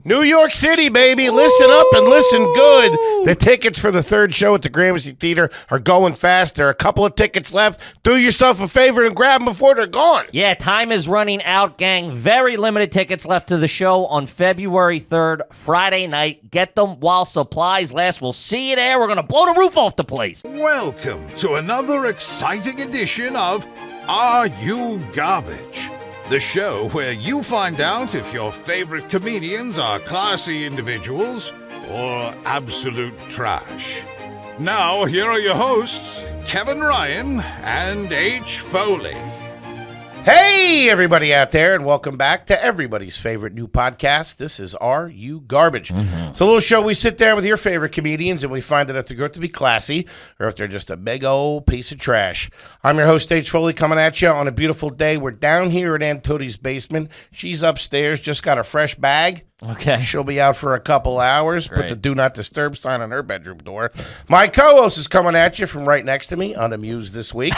New York City, baby. Listen up and listen good. The tickets for the third show at the Gramercy Theater are going fast. There are a couple of tickets left. Do yourself a favor and grab them before they're gone. Yeah, time is running out, gang. Very limited tickets left to the show on February 3rd, Friday night. Get them while supplies last. We'll see you there. We're going to blow the roof off the place. Welcome to another exciting edition of Are You Garbage? The show where you find out if your favorite comedians are classy individuals or absolute trash. Now, here are your hosts, Kevin Ryan and H. Foley. Hey, everybody out there, and welcome back to everybody's favorite new podcast. This is Are You Garbage? It's a little show we sit there with your favorite comedians, and we find out if they're good to be classy or if they're just a big old piece of trash. I'm your host, H. Foley, coming at you on a beautiful day. We're down here at Aunt Tootie's basement. She's upstairs, just got a fresh bag. Okay. She'll be out for a couple hours. Great. Put the do not disturb sign on her bedroom door. My co-host is coming at you from right next to me, unamused this week.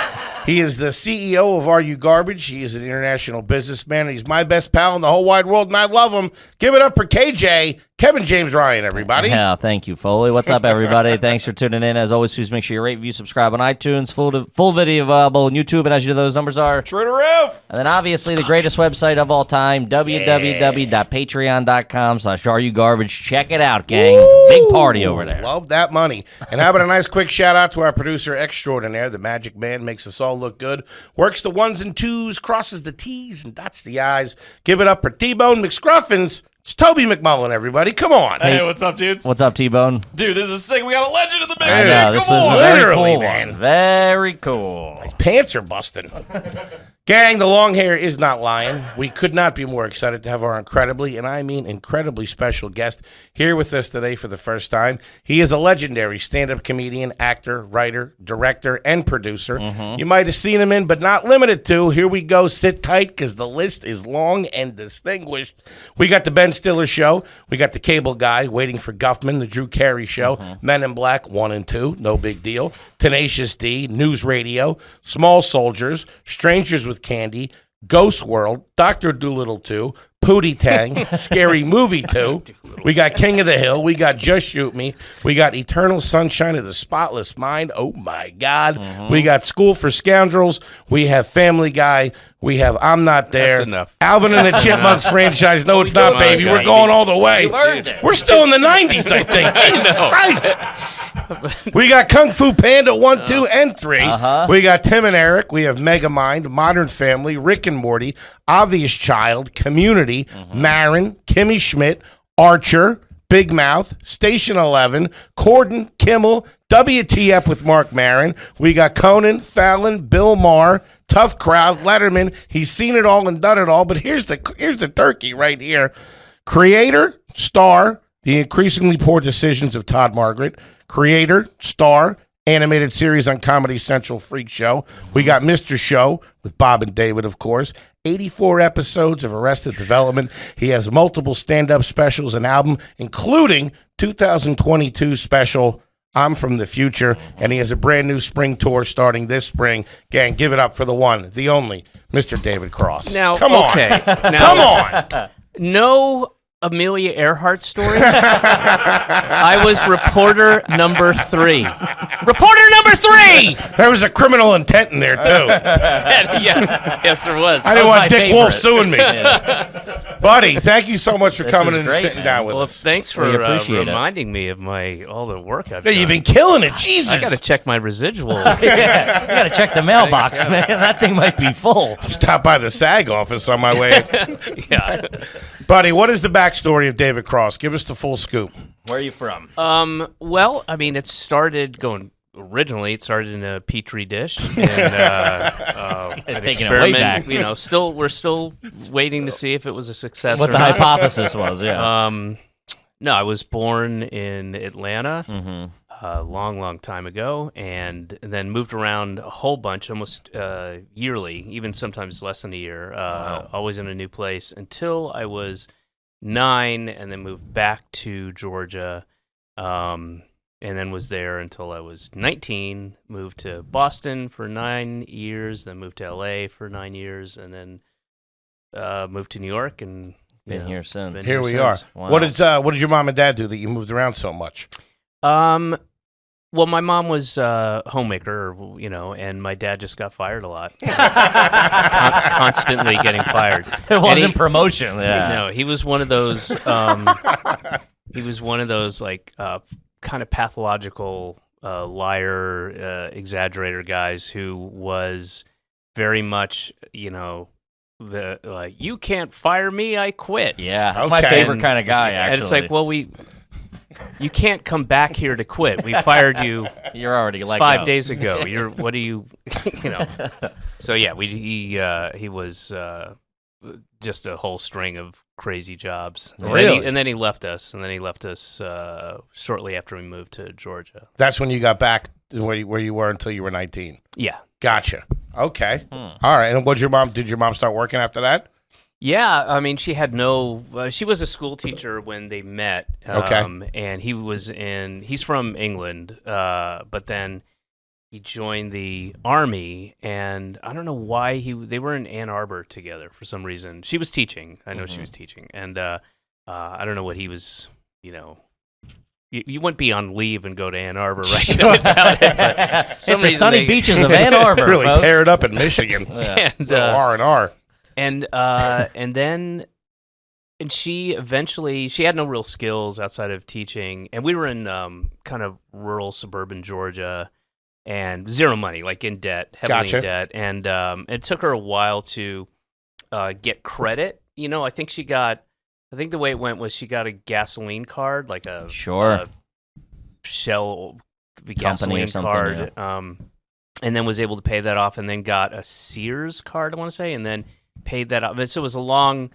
He is the CEO of Are You Garbage? He is an international businessman, and he's my best pal in the whole wide world, and I love him. Give it up for KJ, Kevin James Ryan, everybody. Yeah, thank you, Foley. What's up, everybody? Thanks for tuning in. As always, please make sure you rate, review, subscribe on iTunes. Full video available on YouTube, and as you know, those numbers are... True to roof. And then, obviously, the greatest website of all time, www.patreon.com/areyougarbage. Check it out, gang. Woo! Big party over there. Love that money. And how about a nice quick shout out to our producer extraordinaire, the Magic Man, makes us all look good. Works the ones and twos, crosses the T's, and dots the I's. Give it up for T-Bone McScruffins. It's Toby McMullen, everybody. Come on. Hey, what's up, dudes? What's up, T-Bone? Dude, this is sick. We got a legend in the mix, I dude. know, this Come was on. a very Literally, cool man. one. Very cool. Pants are busting. Gang, the long hair is not lying. We could not be more excited to have our incredibly, and I mean incredibly special guest here with us today for the first time. He is a legendary stand-up comedian, actor, writer, director, and producer. You might have seen him in, but not limited to. Here we go. Sit tight, because the list is long and distinguished. We got the Ben Stiller Show. We got the Cable Guy, Waiting for Guffman, the Drew Carey Show, Men in Black 1 and 2, no big deal, Tenacious D, News Radio, Small Soldiers, Strangers with Candy, Ghost World, Dr. Dolittle 2, Pootie Tang, Scary Movie 2. We got King of the Hill. We got Just Shoot Me. We got Eternal Sunshine of the Spotless Mind. Oh, my God. We got School for Scoundrels. We have Family Guy. We have I'm Not There. That's enough. Alvin and the Chipmunks franchise. No, it's not, doing, baby. guy? We're going all the way. earned it. We're still in the 90s, I think. Jesus Christ. We got Kung Fu Panda 1, 2, and 3. We got Tim and Eric. We have Megamind, Modern Family, Rick and Morty, Obvious Child, Community, Marin, Kimmy Schmidt, Archer, Big Mouth, Station 11, Corden, Kimmel, WTF with Mark Maron. We got Conan, Fallon, Bill Maher, Tough Crowd, Letterman. He's seen it all and done it all, but here's the turkey right here. Creator, star, The Increasingly Poor Decisions of Todd Margaret. Creator, star, animated series on Comedy Central Freak Show. We got Mr. Show with Bob and David, of course. 84 episodes of Arrested Development. He has multiple stand-up specials and album, including 2022 special, I'm From the Future, and he has a brand new spring tour starting this spring. Gang, give it up for the one, the only, Mr. David Cross. Now, Come okay. on. Now, Come on. No Amelia Earhart story. I was reporter number 3. Reporter number 3! There was a criminal intent in there, too. yes, there was. I didn't was want my Dick Wolf favorite. suing me. Buddy, thank you so much for coming is and great, sitting man. down with Well, us. thanks for We appreciate it. reminding me of all the work I've Yeah, done. you've been killing it. Jesus. I got to check my residual. Yeah, you got to check the mailbox, man. That thing might be full. Stop by the SAG office on my way. yeah. Buddy, what is the backstory of David Cross? Give us the full scoop. Where are you from? Well, I mean, it started in a petri dish, and an taking it way experiment. back. You know, we're still waiting to see if it was a success What or the not. hypothesis was, yeah. No, I was born in Atlanta Mm-hmm. a long time ago, and then moved around a whole bunch, almost yearly, even sometimes less than a year, always in a new place, until I was 9, and then moved back to Georgia, and then was there until I was 19, moved to Boston for 9 years, then moved to LA for 9 years, and then moved to New York, and Been here since. Here we are. Wow. What did your mom and dad do that you moved around so much? Well, my mom was a homemaker, and my dad just got fired a lot. Constantly getting fired. It wasn't promotion. Yeah. No, he was one of those. He was one of those like kind of pathological liar, exaggerator guys who was very much, the like, you can't fire me, I quit. Yeah, that's my favorite kind of guy. Actually, and it's like, well, you can't come back here to quit. We fired you. You're already like 5 days ago. What do you, So yeah, he was just a whole string of crazy jobs. Really? And then he left us. And then he left us shortly after we moved to Georgia. That's when you got back where you were until you were 19. Yeah. Gotcha. Okay. All right. And did your mom start working after that? Yeah, I mean, she had she was a school teacher when they met. And he's from England, but then he joined the Army, and I don't know why they were in Ann Arbor together for some reason. She was teaching. I know she was teaching, and I don't know what he was, You wouldn't be on leave and go to Ann Arbor, right? Without it, but Hit the sunny beaches of Ann Arbor, really folks. tear it up in Michigan. And R&R. And she eventually, she had no real skills outside of teaching, and we were in kind of rural suburban Georgia, and zero money, like in debt, heavily in debt, and it took her a while to get credit. I think the way it went was she got a gasoline card, like a Shell gasoline card, and then was able to pay that off, and then got a Sears card, I want to say, and then paid that off. So it was a long,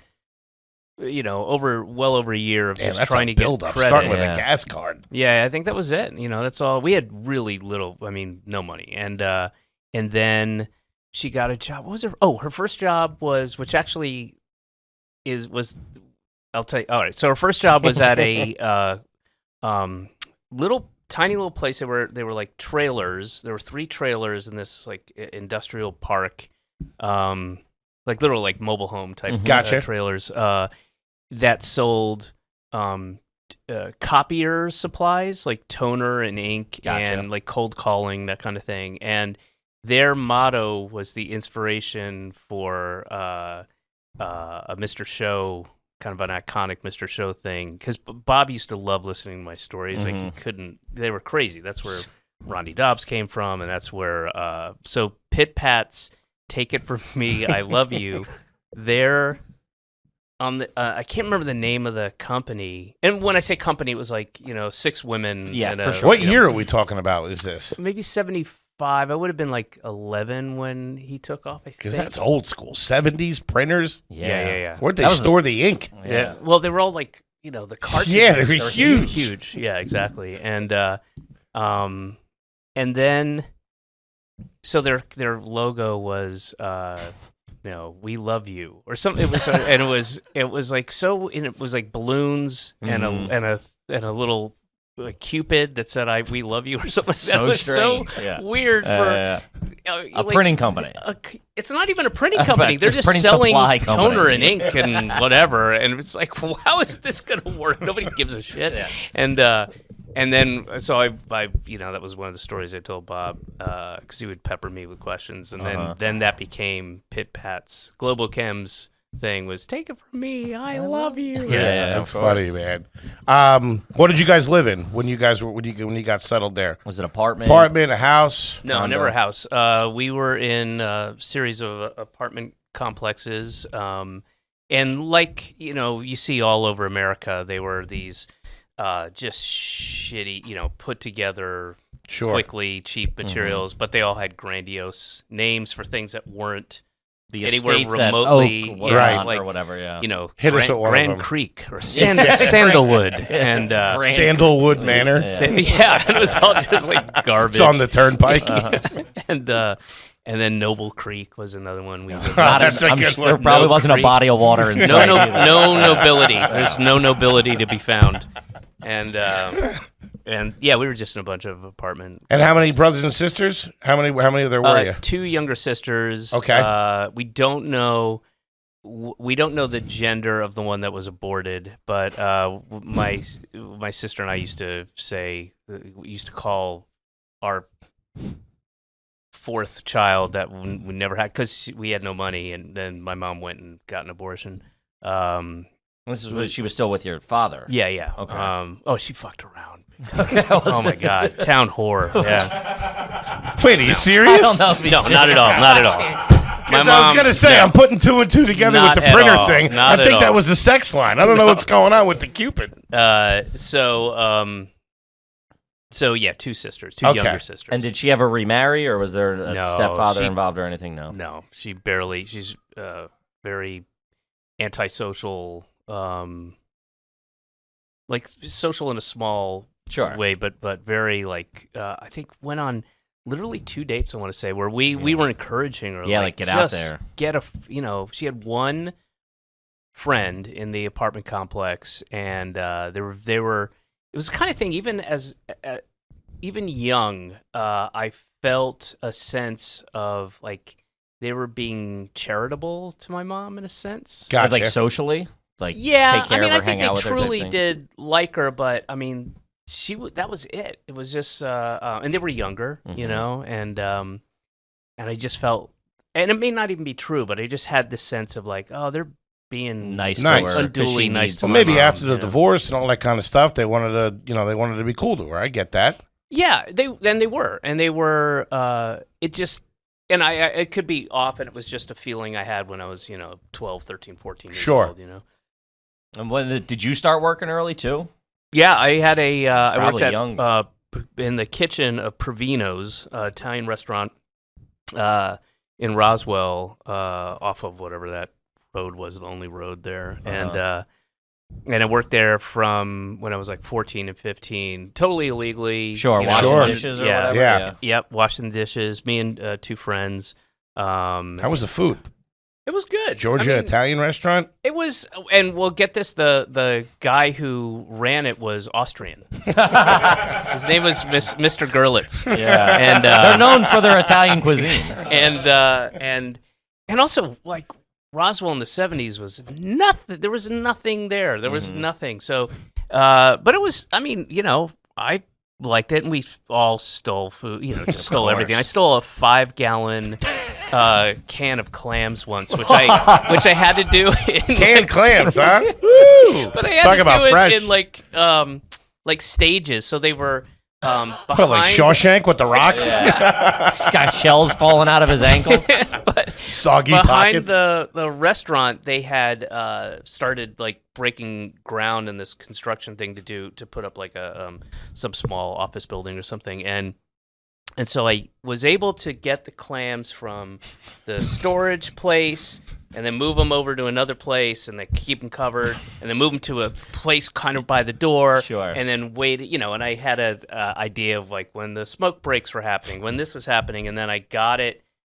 well over a year of just trying to get credit. Starting with a gas card. Yeah, I think that was it. That's all. We had really little, no money. And then she got a job. What was her? Oh, her first job was, which actually was, I'll tell you. All right. So her first job was at a tiny little place. They were like trailers. There were 3 trailers in this like industrial park. Like little like mobile home type trailers that sold copier supplies like toner and ink and like cold calling, that kind of thing. And their motto was the inspiration for a Mr. Show, kind of an iconic Mr. Show thing, because Bob used to love listening to my stories. Like he couldn't, they were crazy. That's where Ronnie Dobbs came from, and that's where so Pit Pat's Take It From Me, I Love You. They're on the I can't remember the name of the company. And when I say company, it was like, 6 women. Yeah, for sure. What year are we talking about? Is this? Maybe 75. I would have been like 11 when he took off, I think. Because that's old school. 70s printers. Yeah. Where'd they store the ink? Yeah. Well, they were all like, the cartridges. Yeah, they were huge. Huge. Yeah, exactly. And then so their logo was we love you or something. It was and it was like so, and it was like balloons and a little Cupid that said we love you or something like that. So It was strange. so weird for a printing company. It's not even a printing company. They're just selling toner and ink and whatever. And it's like, well, how is this going to work? Nobody gives a shit. Yeah. And then, so I that was one of the stories I told Bob, because he would pepper me with questions. And then that became Pit Pat's Global Chem's thing was, take it from me, I love you. Yeah, that's funny, man. What did you guys live in when you got settled there? Was it apartment? Apartment, a house? No, never a house. We were in a series of apartment complexes. And like, you see all over America, they were these just shitty, put together quickly, cheap materials, but they all had grandiose names for things that weren't the anywhere estates remotely, at Oak, right, or whatever, hit us at one Grand of them. Creek or Sandalwood and Sandalwood Manor. and it was all just like garbage. It's on the turnpike. And then Noble Creek was another one. That's a good one. There probably wasn't a body of water inside. No nobility. There's no nobility to be found. And yeah, we were just in a bunch of apartment. And how many brothers and sisters? How many of there were you? 2 younger sisters. Okay. We don't know we don't know the gender of the one that was aborted, but my sister and I used to say, we used to call our fourth child that we never had, because we had no money, and then my mom went and got an abortion. This is when she was still with your father. Yeah. Okay. She fucked around. Oh my God, town whore. Yeah. Wait, are you serious? I don't know if No, not at all. Not at all. Because I was gonna say, I'm putting 2 and 2 together with Not the at printer all. thing. Not I at think that all. was a sex line. I don't know what's going on with the Cupid. So yeah, 2 sisters, 2 Okay. younger sisters. And did she ever remarry, or was there a No, stepfather she- involved or anything? No. No, she barely. She's very antisocial, like social in a small Sure. way, but very like I think went on literally 2 dates. I want to say where we were encouraging her. Yeah, like, get out just there. Get a she had one friend in the apartment complex, and they were. It was the kind of thing. Even as even young, I felt a sense of like they were being charitable to my mom in a sense. Gotcha. Like socially? Like, Yeah, take care I mean, of her, I think hang out they with her type truly thing? did like her, but I mean, that was it. It was just, and they were younger, you know, and I just felt, and it may not even be true, but I just had this sense of like, oh, they're being Nice to Nice. her. 'cause unduly she nice needs to Well, my maybe mom, after the you know. divorce and all that kind of stuff, they wanted to be cool to her. I get that. Yeah, they were, it just, and I it could be off, and it was just a feeling I had when I was, 12, 13, 14 years Sure. old, And did you start working early too? Yeah, I had I worked Probably at young. In the kitchen of Provino's Italian restaurant in Roswell, off of whatever that road was, the only road there, and I worked there from when I was like 14 and 15, totally illegally. Sure, you know, washing Sure. dishes or Yeah. whatever. Yeah. Yep, washing the dishes. Me and 2 friends. How was the food? It was good. Georgia I mean, Italian restaurant? It was, and we'll get this: the guy who ran it was Austrian. His name was Mr. Gerlitz. Yeah. And They're known for their Italian cuisine. and also like Roswell in the 70s was nothing. There was nothing there. There was nothing. So, but it was. I mean, I liked it, and we all stole food. Just stole everything. I stole a 5-gallon can of clams once, which I had to do in Canned clams, huh? Woo! but I had Talk to about do fresh. it in like stages. So they were behind. What, like Shawshank with the rocks? He's got shells falling out of his ankles. but Soggy behind pockets. the restaurant, they had started like breaking ground in this construction thing to put up like a some small office building or something, and so I was able to get the clams from the storage place and then move them over to another place and then keep them covered and then move them to a place kind of by the door. Sure. And then wait, and I had an idea of like when the smoke breaks were happening, when this was happening, and then I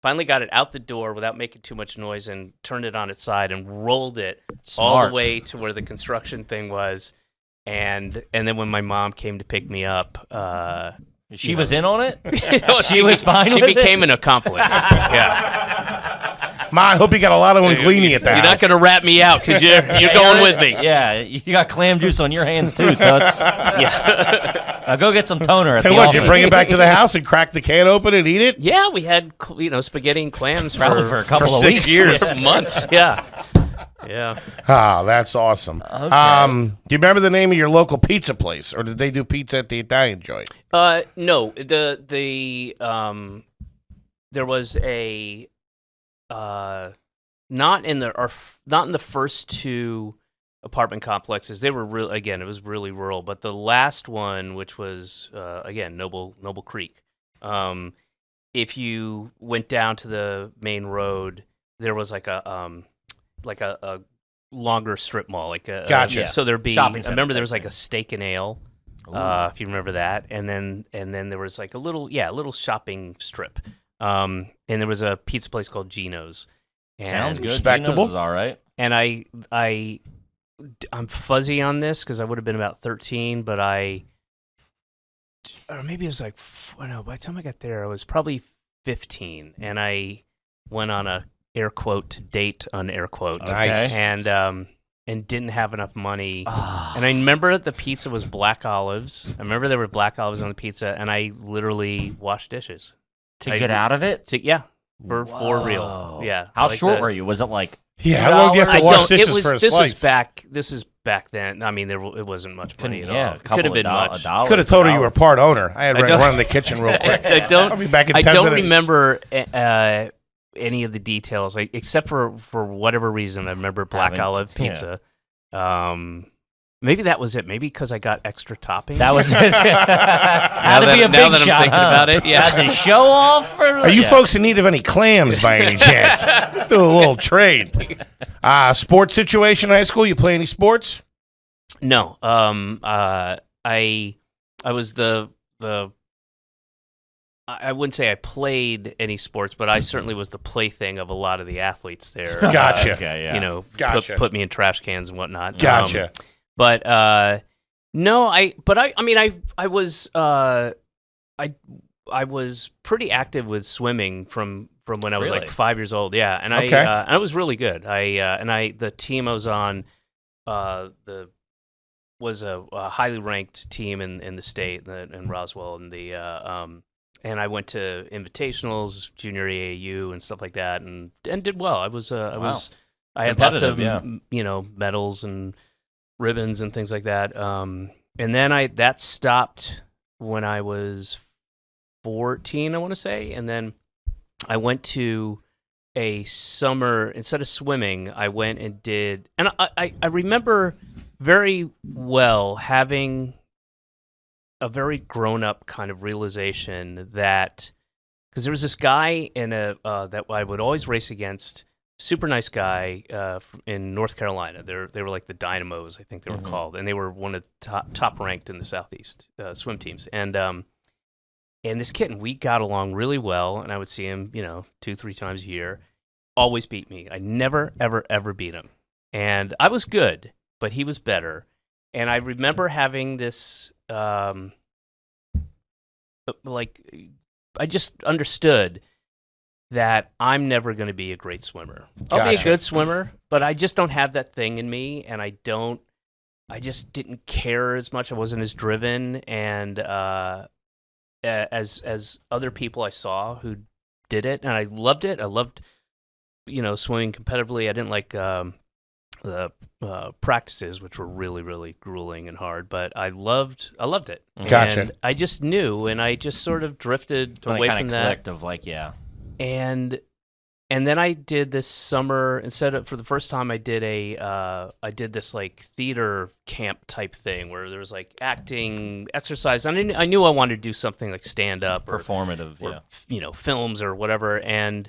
finally got it out the door without making too much noise and turned it on its side and rolled it all Smart. the way to where the construction thing was. And then when my mom came to pick me up, She was in on it? she was fine She with it? became an accomplice. Yeah, Ma, I hope you got a lot of linguine at that. you're not gonna rat me out because you're going with me. Yeah, you got clam juice on your hands too, Toots. Yeah, Now go get some toner at Hey, the what, office. you bring it back to the house and crack the can open and eat it? yeah. We had spaghetti and clams Probably for a couple for of 6 weeks. years. Yeah. months. Yeah, yeah. Ah, that's awesome. Okay. Do you remember the name of your local pizza place, or did they do pizza at the Italian joint? No, there was a not in the first 2 apartment complexes. They were real. Again, it was really rural. But the last one, which was again Noble Creek, if you went down to the main road, there was like a longer strip mall. Gotcha. So there'd be. Shopping I center remember there type was like thing. a steak and ale. If you remember that, and then there was like a little shopping strip, and there was a pizza place called Gino's. And, Sounds good. Respectable. Gino's is all right. And I'm fuzzy on this because I would have been about 13, but or maybe it was like, no, by the time I got there, I was probably 15, and I went on a air quote date unair quote. Nice. And didn't have enough money. And I remember the pizza was black olives. I remember there were black olives on the pizza, and I literally washed dishes. To get out of it? For real. Yeah. How short were you? Was it like... Yeah, how long do you have to wash dishes for a slice? This is back then. I mean, it wasn't much money at all. It could have been much. Could have told her you were part owner. I had to run in the kitchen real quick. I'll be back in 10 minutes. Remember any of the details, except for whatever reason. I remember black olive pizza. Maybe that was it. Maybe because I got extra toppings. That was it. Had to be a big now that shot. I'm thinking about it, yeah. Had the show off. Are you folks in need of any clams by any chance? Do a little trade. Sports situation in high school. You play any sports? No. I was the. I wouldn't say I played any sports, but I certainly was the plaything of a lot of the athletes there. Gotcha. Okay, yeah. Put me in trash cans and whatnot. Gotcha. But no, I was pretty active with swimming from when I was like 5 years old. Yeah, and I was really good. The team I was on was a highly ranked team in the state in Roswell, and I went to invitationals, junior AAU, and stuff like that, and did well. I had lots of medals and ribbons and things like that. And then that stopped when I was 14, I want to say, and then I went to a summer, instead of swimming, I went and did, and I remember very well having a very grown-up kind of realization that, because there was this guy that I would always race against, super nice guy in North Carolina. They were like the Dynamos, I think they were called, and they were one of the top ranked in the Southeast swim teams. And this kid, and we got along really well, and I would see him, 2-3 times a year. Always beat me. I never, ever beat him. And I was good, but he was better. And I remember having this, I just understood that I'm never going to be a great swimmer. I'll be a good swimmer, but I just don't have that thing in me, and I just didn't care as much. I wasn't as driven, and as other people I saw who did it, and I loved it. I loved, swimming competitively. I didn't like the practices, which were really, really grueling and hard, but I loved it. Gotcha. And I just knew, and I just sort of drifted away from that. And then I did this summer, for the first time I did this like theater camp type thing where there was like acting, exercise. I knew I wanted to do something like stand up or performative, or, films or whatever. And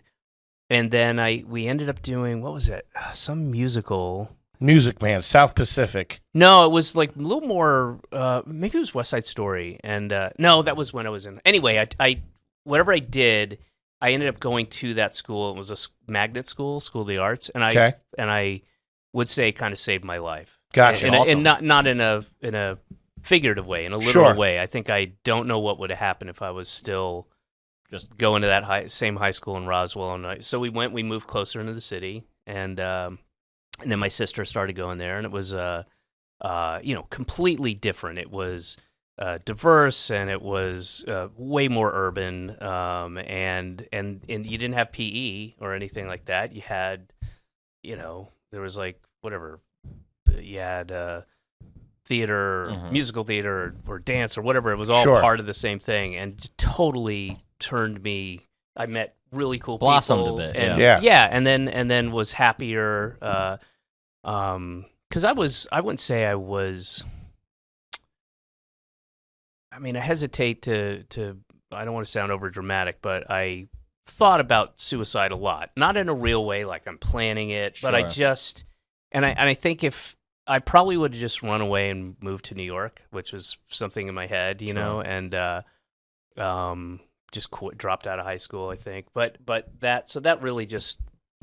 then we ended up doing, what was it? Some musical. Music Man, South Pacific. No, it was like a little more, maybe it was West Side Story. And no, that was when I was in. Anyway, I whatever I did, I ended up going to that school. It was a magnet school of the arts, and I would say kind of saved my life. Gotcha. And not in a figurative way, in a literal way. I think I don't know what would have happened if I was still just going to that same high school in Roswell. And so we moved closer into the city, and then my sister started going there, and it was completely different. It was diverse, and it was way more urban, and you didn't have PE or anything like that. You had, there was like whatever, you had theater, musical theater, or dance or whatever. It was all part of the same thing, and totally turned me. I met really cool people, blossomed a bit, and then was happier, because I wouldn't say I was. I mean, I hesitate to. I don't want to sound over dramatic, but I thought about suicide a lot. Not in a real way, like I'm planning it, but I just, and I think if I probably would have just run away and moved to New York, which was something in my head, and just dropped out of high school, I think. But that really just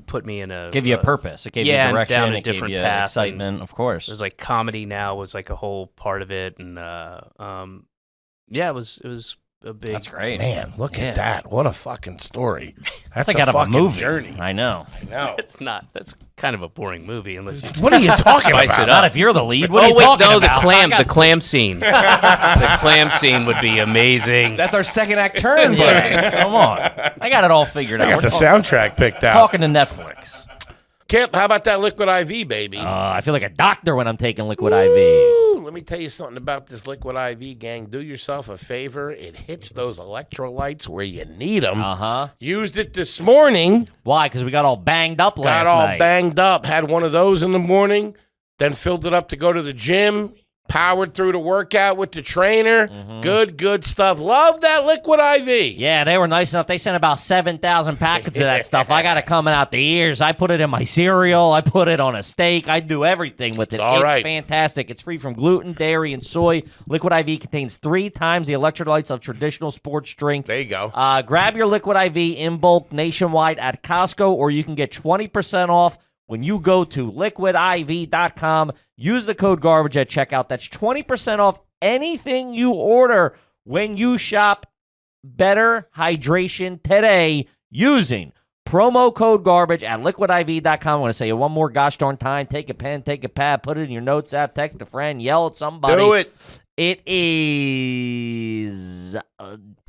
put me in gave you a purpose. It gave you direction. Down a it different gave you path, excitement, of course. It was like comedy now was like a whole part of it, and it was a big. That's great. Man, look at that. What a fucking story. That's like out of a fucking movie. journey. I know. No. It's not. That's kind of a boring movie unless you. What are you talking Spice about? it up. Not if you're the lead. What are you wait, talking no, about? the clam scene. The clam scene would be amazing. That's our second act turn, buddy. Yeah, come on. I got it all figured out. I got We're the soundtrack picked out. talking to Netflix. Kip, how about that Liquid IV, baby? I feel like a doctor when I'm taking Liquid IV. Ooh, let me tell you something about this Liquid IV, gang. Do yourself a favor. It hits those electrolytes where you need them. Uh-huh. Used it this morning. Why? Because we got all banged up last Got all night. banged up. Had one of those in the morning. Then filled it up to go to the gym. Powered through the workout with the trainer. Good stuff. Love that Liquid IV. Yeah, they were nice enough. They sent about 7,000 packets of that stuff. I got it coming out the ears. I put it in my cereal. I put it on a steak. I do everything with it. It's all right. Fantastic. It's free from gluten, dairy, and soy. Liquid IV contains 3 times the electrolytes of traditional sports drink. There you go. Grab your Liquid IV in bulk nationwide at Costco, or you can get 20% off when you go to liquidiv.com. Use the code GARBAGE at checkout. That's 20% off anything you order when you shop Better Hydration today using promo code GARBAGE at liquidiv.com. I want to say it one more gosh darn time. Take a pen, take a pad, put it in your notes app, text a friend, yell at somebody. Do it. It is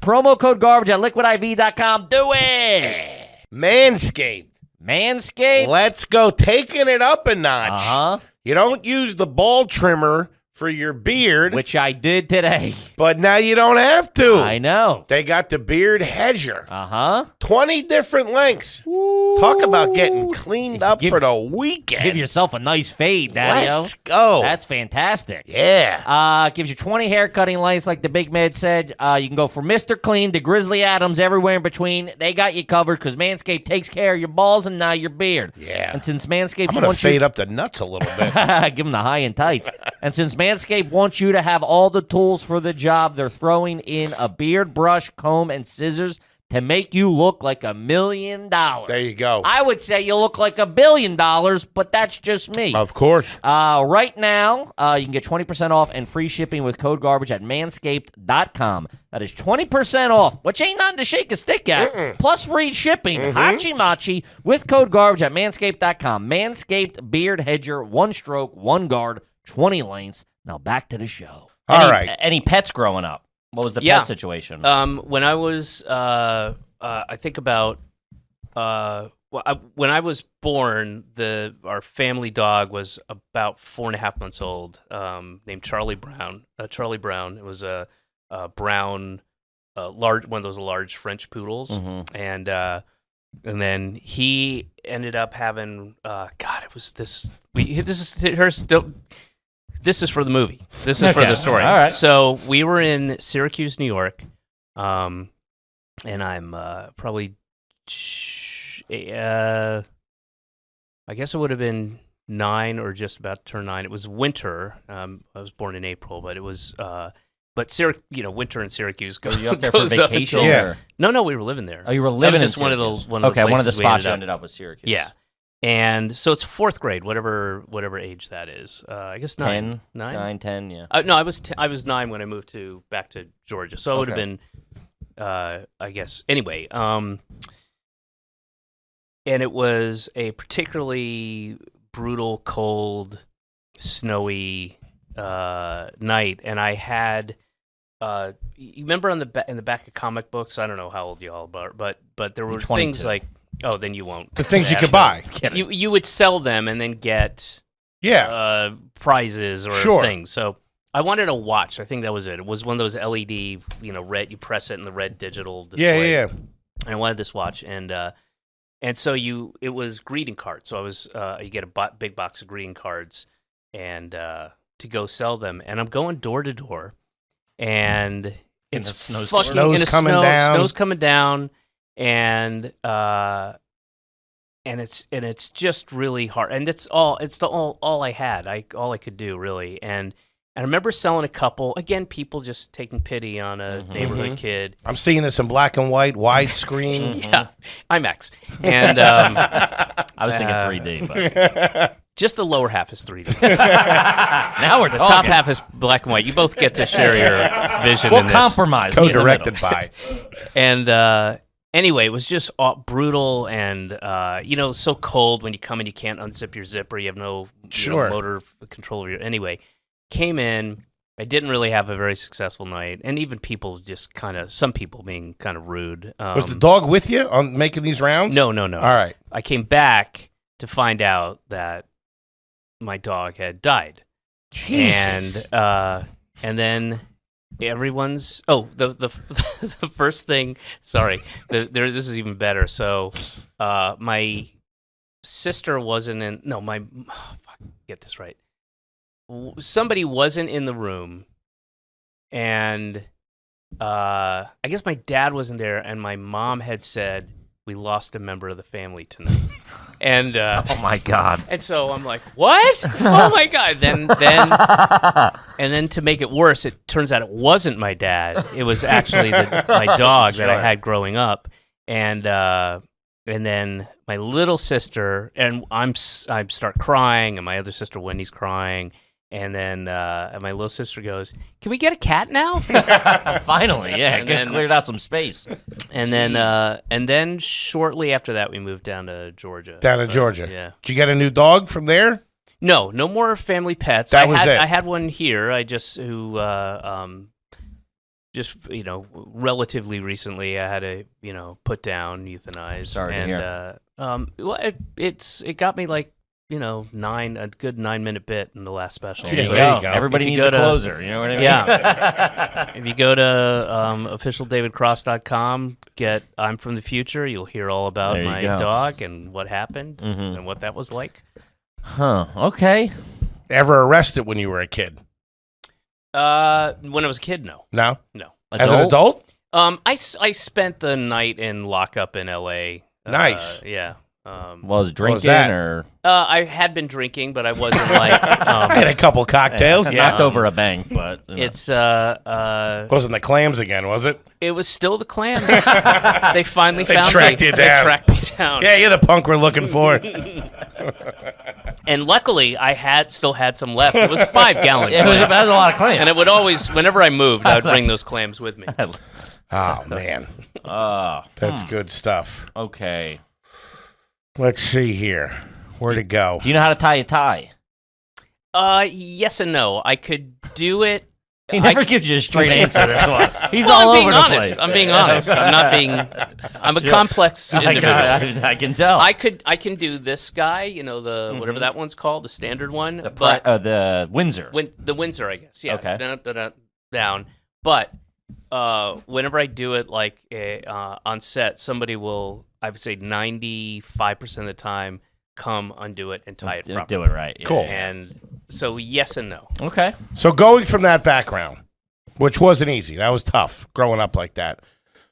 promo code GARBAGE at liquidiv.com. Do it. Manscaped. Manscaped. Let's go. Taking it up a notch. Uh-huh. You don't use the ball trimmer for your beard, Which I did today. but now you don't have to. I know. They got the beard hedger. Uh-huh. 20 different lengths. Talk about getting cleaned up for the weekend. Give yourself a nice fade, Daddy-o. Let's go. That's fantastic. Yeah. Gives you 20 hair cutting lengths, like the big man said. You can go from Mr. Clean to Grizzly Adams, everywhere in between. They got you covered because Manscaped takes care of your balls and now your beard. Yeah. And since Manscaped I'm going to wants you fade up the nuts a little bit. give them the high and tights. And since Manscaped wants you to have all the tools for the job, they're throwing in a beard brush, comb, and scissors to make you look like $1 million. There you go. I would say you look like $1 billion, but that's just me. Of course. Right now, you can get 20% off and free shipping with code GARBAGE at manscaped.com. That is 20% off, which ain't nothing to shake a stick at. Plus free shipping. Hachi Machi with code GARBAGE at manscaped.com. Manscaped Beard Hedger, 1 stroke, 1 guard, 20 lengths. Now back to the show. All right. Any pets growing up? What was the Yeah. pet situation? When I was, I think about, when I was born, our family dog was about 4.5 months old, named Charlie Brown. Charlie Brown. It was a brown, large, one of those large French poodles, and then he ended up having, it was this. This is for the movie. This is for the story. All right. So we were in Syracuse, New York, and I'm probably, I guess it would have been 9 or just about to turn 9. It was winter. I was born in April, but it was, winter in Syracuse. Were you up there for vacation? Yeah. No, we were living there. Oh, you were living That was just in one of Syracuse. the one of the one of the places we spots you ended up with Syracuse. Yeah. And so it's 4th grade, whatever age that is. I guess 9. 9, 10, yeah. No, I was 9 when I moved back to Georgia, so it would have been, I guess. Anyway, and it was a particularly brutal, cold, snowy night, and I had. You remember in the back of comic books? I don't know how old y'all are, but there were 22. things like. Oh, then you won't. The things you could buy. You would sell them and then get prizes or things. So I wanted a watch. I think that was it. It was one of those LED, red. You press it in the red digital display. Yeah. And I wanted this watch, and so it was greeting cards. So I was you get a big box of greeting cards, and to go sell them. And I'm going door to door, and it's snow's snow's coming down. Snow's coming down. And it's just really hard, and it's all I had. All I could do really, and I remember selling a couple. Again, people just taking pity on a neighborhood kid. I'm seeing this in black and white, widescreen. Yeah, IMAX, and I was thinking 3D, but Just the lower half is 3D. Now we're The talking. top half is black and white. You both get to share your vision We'll in this. compromise. Meet in the Co-directed middle. by. And anyway, it was just brutal and, so cold when you come in, you can't unzip your zipper. You have no motor control of your... Anyway, came in. I didn't really have a very successful night. And even people just some people being kind of rude. Was the dog with you on making these rounds? No. All right. I came back to find out that my dog had died. Jesus. And then everyone's the first thing. Sorry, this is even better. So, my sister wasn't in. No, get this right. Somebody wasn't in the room, and I guess my dad wasn't there, and my mom had said we lost a member of the family tonight. And Oh my God! and so I'm like, what? Oh my God! Then and then to make it worse, it turns out it wasn't my dad. It was actually my dog that I had growing up, and then my little sister, and I start crying, and my other sister Wendy's crying. And then my little sister goes, "Can we get a cat now?" Finally, yeah, And then- cleared out some space. And then shortly after that, we moved down to Georgia. Georgia. Yeah. Did you get a new dog from there? No more family pets. That was it. I had one here. Relatively recently, I had to put down, euthanize. Sorry to hear. It got me like a good 9-minute bit in the last special. There you So go. go. Everybody If you needs go a to- closer. You know what I mean? Yeah. If you go to officialdavidcross.com, get I'm from the future, you'll hear all about There you my go. dog and what happened Mhm. and what that was like. Huh. Okay. Ever arrested when you were a kid? When I was a kid, no. No? No. As an adult? I spent the night in lockup in L.A. Nice. Yeah. Was drinking that? or I had been drinking, but I wasn't like. I had a couple cocktails. knocked over a bank, but It's Wasn't the clams again, was it? it was still the clams. They finally They found tracked me. you They down. tracked me down. Yeah, you're the punk we're looking for. And luckily, I still had some left. It was a 5-gallon. yeah, that was a lot of claims. And it would always, whenever I moved, I would bring those clams with me. Oh, man. That's good stuff. Okay. Let's see here. Where'd it go? Do you know how to tie a tie? Yes and no. I could do it. He never gives you a straight answer. This one. He's Well, all I'm being over the honest. place. I'm being honest. I'm not being. I'm a complex individual. I can tell. I can do this guy. Whatever that one's called, the standard one. The Windsor. The Windsor, I guess. Yeah. Okay. Down. But whenever I do it, like on set, somebody will. I would say 95% of the time, come undo it and tie it properly. Do it right. Yeah. Cool. And so yes and no. Okay. So going from that background, which wasn't easy, that was tough growing up like that.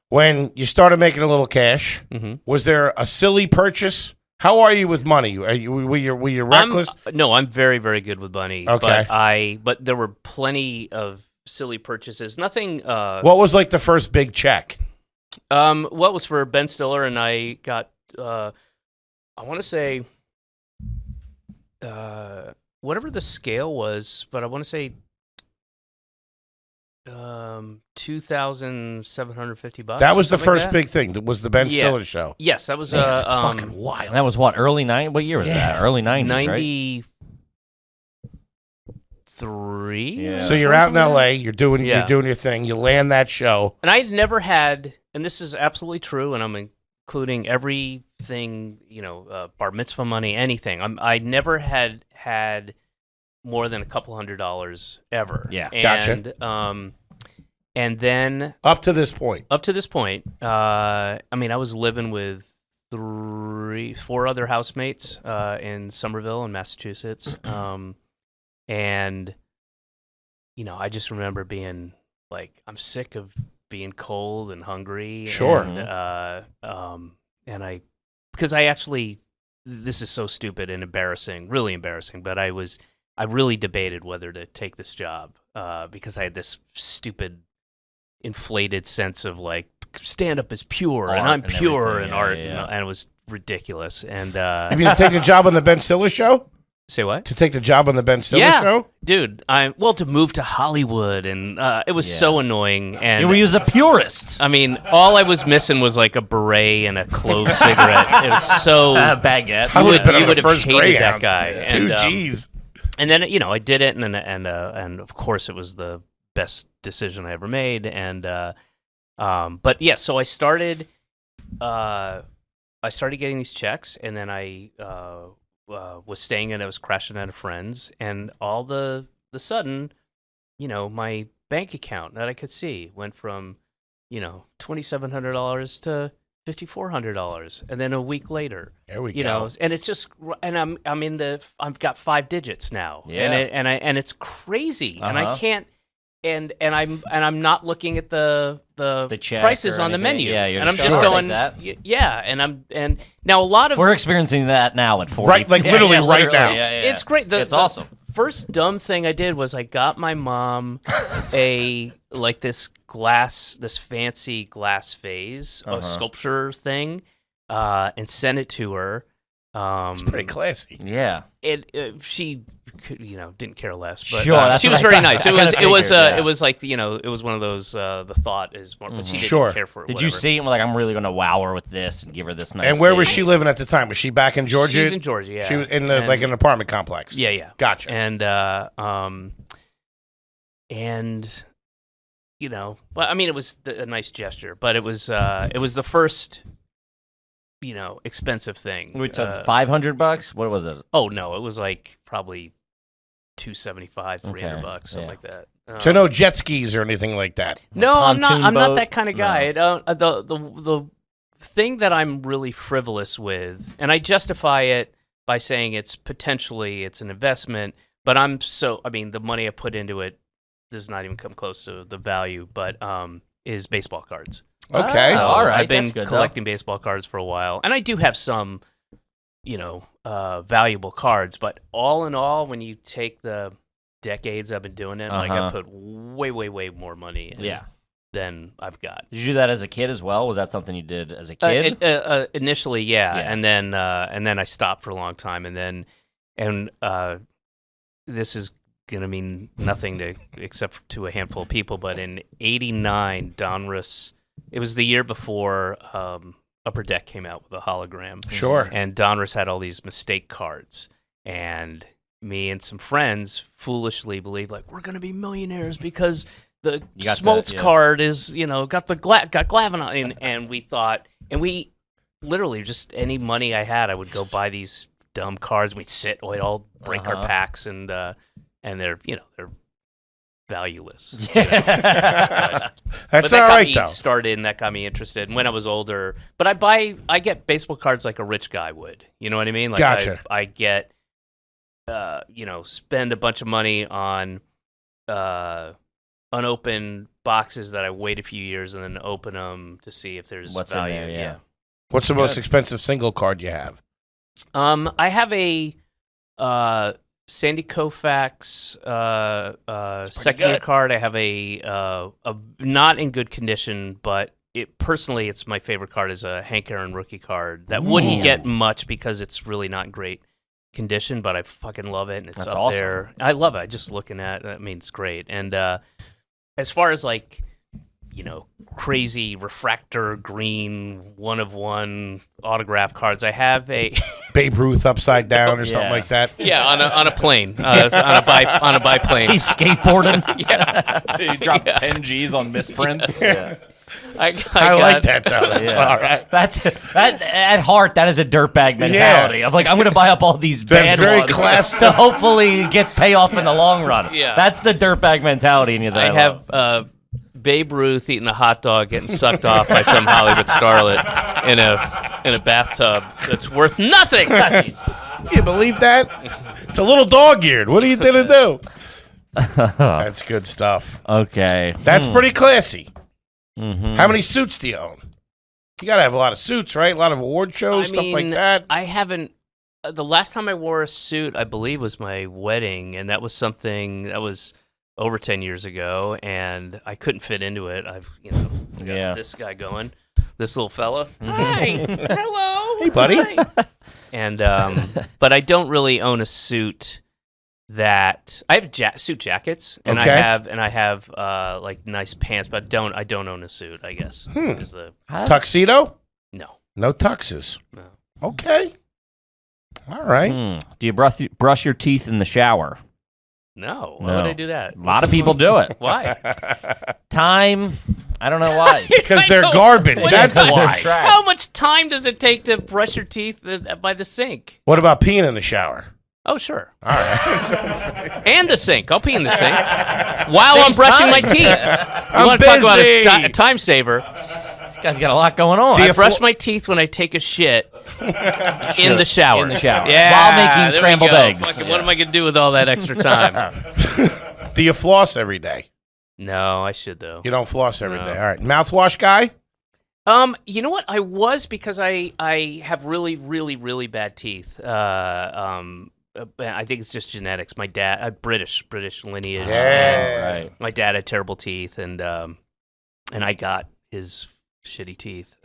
When you started making a little cash, was there a silly purchase? How are you with money? Were you reckless? I'm very, very good with money. Okay. But there were plenty of silly purchases. Nothing. What was like the first big check? What was for Ben Stiller, and I got. I want to say. Whatever the scale was, but I want to say. $2,750. That was the something first like that. big thing. That was the Ben Stiller show. Yes, that was Man, that's fucking wild. That was what, early 90s? What year was that? Early 90s, right? 93. Yeah. So you're out in L.A. You're doing your thing. You land that show. And I'd never had, and this is absolutely true, and I'm including everything, bar mitzvah money, anything. I never had more than a couple $100 ever. Yeah. Gotcha. And then Up to this point. I was living with 4 other housemates in Somerville in Massachusetts. And I just remember being like, I'm sick of being cold and hungry. Sure. And because I actually, this is so stupid and embarrassing, really embarrassing, but I really debated whether to take this job because I had this stupid inflated sense of like stand-up is pure Art and I'm and pure everything, and yeah, art yeah. and it was ridiculous. And You mean to take a job on the Ben Stiller show? Say what? To take the job on the Ben Stiller Yeah, show? dude. To move to Hollywood, and it was so annoying. And We was a purist. I mean, all I was missing was like a beret and a clove cigarette. It was so baguette. I would've been on you the would have first hated Greyhound. that guy. Dude, And, jeez. and then I did it, and of course it was the best decision I ever made. And but yeah, so I started getting these checks, and then I was staying and I was crashing at a friend's, and all the sudden, my bank account that I could see went from, $2,700 to $5,400, and then a week later, There we go. and it's just, and I've got 5 digits now, Yeah. and it's crazy, and I Uh-huh. can't. And I'm not looking at the check prices or on the anything. menu. Yeah, you're and I'm just just gonna going, take yeah. And now a lot of We're experiencing that now at 40. Right, like literally right now. it's great. It's awesome. First dumb thing I did was I got my mom this fancy glass vase, a sculpture thing, and sent it to her. It's pretty classy. Yeah. She didn't care less, but Sure, that's she what was I very thought. nice. I It kinda was figured, yeah. it was like it was one of those the thought is more, but she didn't Sure. care for it. Did you see it and were like, I'm really going to wow her with this and give her this nice And where was thing? she living at the time? Was she back in Georgia? She's in Georgia, yeah. She was in like an apartment complex. Yeah. Gotcha. And well, I mean, it was a nice gesture, but it was the first, expensive thing. We took $500. What was it? Oh no, it was like probably $275, $300, something yeah. like that. So no jet skis or anything like that. No, I'm pontoon not boat? that kind of guy. I don't, the thing that I'm really frivolous with, and I justify it by saying it's an investment, but the money I put into it does not even come close to the value, but is baseball cards. Okay. Oh, all right. I've been That's good, collecting baseball cards for a while, and I do have some, valuable cards, but all in all, when you take the decades I've been doing it, like I put way, way, way more money in than I've got. Did you do that as a kid as well? Was that something you did as a kid? Initially, yeah. And then I stopped for a long time, and this is gonna mean nothing except to a handful of people, but in '89, Donruss, it was the year before Upper Deck came out with a hologram. Sure. And Donruss had all these mistake cards, and me and some friends foolishly believed like we're gonna be millionaires because the Smoltz card is got Glavin on, and we thought, and we literally just any money I had, I would go buy these dumb cards. We'd all break our packs, and they're they're valueless. That's but that all got right me though. started, and that got me interested. And when I was older, but I get baseball cards like a rich guy would. You know what I mean? Like Gotcha. I get spend a bunch of money on unopened boxes that I wait a few years and then open them to see if there's What's value. in there? Yeah. What's the most expensive single card you have? I have a Sandy Koufax second year card. I have a not in good condition, but personally it's my favorite card is a Hank Aaron rookie card that wouldn't get much because it's really not in great condition, but I fucking love it, and it's That's up awesome. there. I love it. Just looking at it, I mean, it's great. And as far as like, crazy refractor green 1-of-1 autograph cards, I have a Babe Ruth upside down or something like that. yeah on a plane on a biplane. He's skateboarding. You drop 10 G's on misprints. I like that though. That's all right. That at heart, that is a dirtbag mentality. Of like, I'm going to buy up all these That's bad very ones classy. to hopefully get payoff in the long run. Yeah. That's the dirtbag mentality in you. I have Babe Ruth eating a hot dog, getting sucked off by some Hollywood starlet in a bathtub that's worth nothing. You believe that? It's a little dog-eared. What are you gonna do? That's good stuff. Okay. That's pretty classy. Mm-hmm. How many suits do you own? You gotta have a lot of suits, right? A lot of award shows, stuff like that. I haven't. The last time I wore a suit, I believe, was my wedding, and that was something that was over 10 years ago, and I couldn't fit into it. I've got this guy going, this little fella. Hi, hello. Hey, buddy. And but I don't really own a suit that I have suit jackets, and Okay. I have like nice pants, but I don't own a suit. I guess is the Tuxedo? no. No tuxes. No. Okay. All right. Do you brush your teeth in the shower? No, why No. would I do that? A lot of people do it. Why? Time. I don't know why. Because they're know. garbage. What That's is that? why. Trash. How much time does it take to brush your teeth by the sink? What about peeing in the shower? Oh, sure. All right. And the sink. I'll pee in the sink while I'm brushing my teeth. You want to talk about a time saver? This guy's got a lot going on. I brush my teeth when I take a shit in the shower. In the shower. Yeah. While making there we scrambled go. eggs. Fucking, what am I going to do with all that extra time? Do you floss every day? No, I should, though. You don't floss every No. day. All right. Mouthwash guy? You know what? I was because I have really, really, really bad teeth. I think it's just genetics. My dad, British lineage. Yeah. Right. My dad had terrible teeth, and I got his shitty teeth.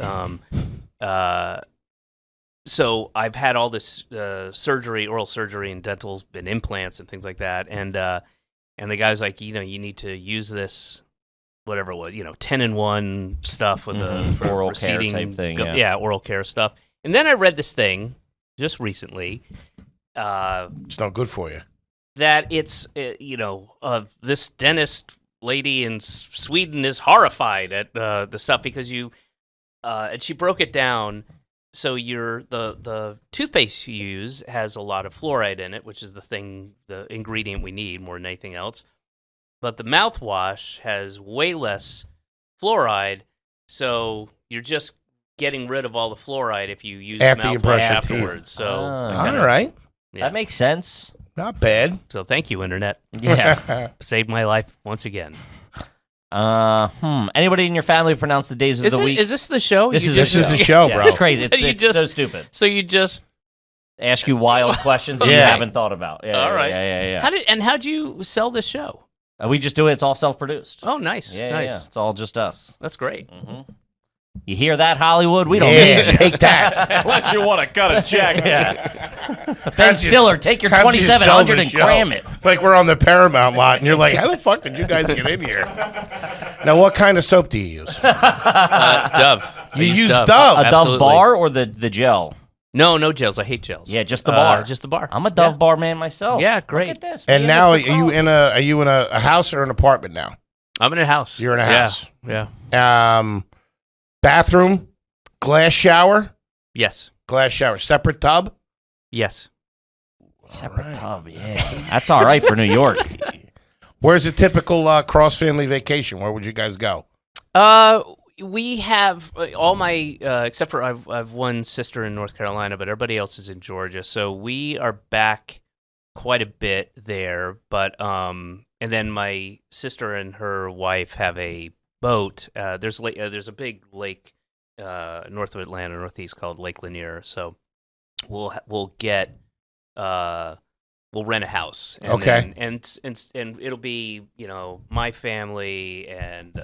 So I've had all this surgery, oral surgery, and dental, and implants, and things like that. And the guy's like, you need to use this, whatever it was, 10-in-1 stuff with the Oral care type thing. Yeah. oral care stuff. And then I read this thing just recently. It's not good for you. That it's, this dentist lady in Sweden is horrified at the stuff because and she broke it down. So the toothpaste you use has a lot of fluoride in it, which is the ingredient we need more than anything else. But the mouthwash has way less fluoride, so you're just getting rid of all the fluoride if you use After you mouthwash brush your afterwards. teeth. So All right. Yeah. That makes sense. Not bad. So thank you, Internet. Yeah. Saved my life once again. Anybody in your family pronounce the days of the week? Is this the show? This is This is the show, bro. It's crazy. It's You just- so stupid. So you just Ask you wild questions that you Yeah. haven't thought about. Yeah, all right. Yeah. how'd you sell this show? We just do it. It's all self-produced. Oh, nice, Yeah, nice. yeah. It's all just us. That's great. You hear that, Hollywood? We don't Yeah, need you. take that. Unless you want to cut a check. Ben Stiller, take your How'd you sell 2700 the and show? cram it. Like we're on the Paramount lot, and you're like, how the fuck did you guys get in here? Now, what kind of soap do you use? Dove. I You use Dove. Dove. A Dove Absolutely. bar or the gel? No gels. I hate gels. Yeah, just the bar. Just the bar. I'm a Dove bar man myself. Yeah, great. Look at this. And Me now, are Mr. you Carl. in a house or an apartment now? I'm in a house. You're in a house. Yeah. Bathroom, glass shower, Yes. separate tub. Yes. Separate tub, yeah. That's all right for New York. Where's a typical cross family vacation? Where would you guys go? We have all my except for I've one sister in North Carolina, but everybody else is in Georgia. So we are back quite a bit there. But and then my sister and her wife have a boat. There's a big lake north of Atlanta, northeast, called Lake Lanier. So we'll rent a house. And Okay. then- and it'll be, my family and,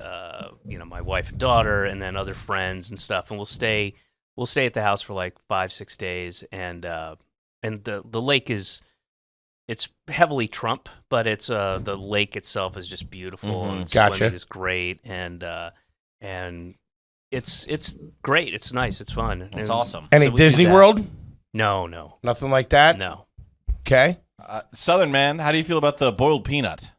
my wife and daughter and then other friends and stuff. And we'll stay at the house for like 5-6 days. And the lake it's heavily Trump, but it's, the lake itself is just beautiful. And Gotcha. swimming is great. And it's great. It's nice. It's fun. It's And awesome. Any so we do Disney that. World? No. Nothing like that? No. Okay. Southern man, how do you feel about the boiled peanut?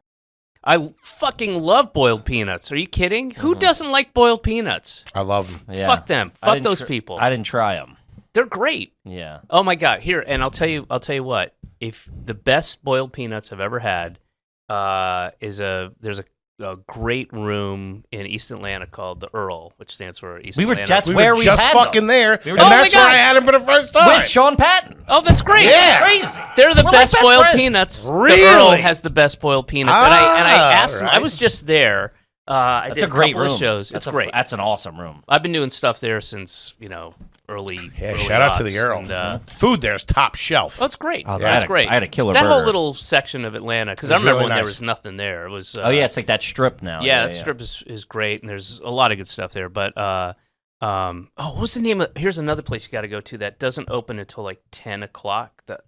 I fucking love boiled peanuts. Are you kidding? Who doesn't like boiled peanuts? I love them. Yeah. Fuck them. I Fuck didn't those tr- people. I didn't try them. They're great. Yeah. Oh my god. Here, and I'll tell you what. If the best boiled peanuts I've ever had there's a great room in East Atlanta called the Earl, which stands for East Atlanta. That's We where were we just had fucking them. there, We and were- Oh my that's where God. I had them for the first time. With Sean Patton. Oh, that's great. Yeah. Crazy. They're the We're like best best boiled friends. peanuts. Really? The Earl has the best boiled peanuts. And I asked him. right. I was just there. I That's did a great couple of room. shows. That's It's great. That's an awesome room. I've been doing stuff there since, early. Yeah, early shout out to aughts, the Earl. and, Food there's top shelf. oh, it's great. Oh, That's great. I had a killer that burger. whole little section of Atlanta, because I It's remember really when there nice. was nothing there. It was. Oh, yeah, it's like that strip now. yeah, that strip is great, and there's a lot of good stuff there. But What was the name of? Here's another place you got to go to that doesn't open until like 10 o'clock. The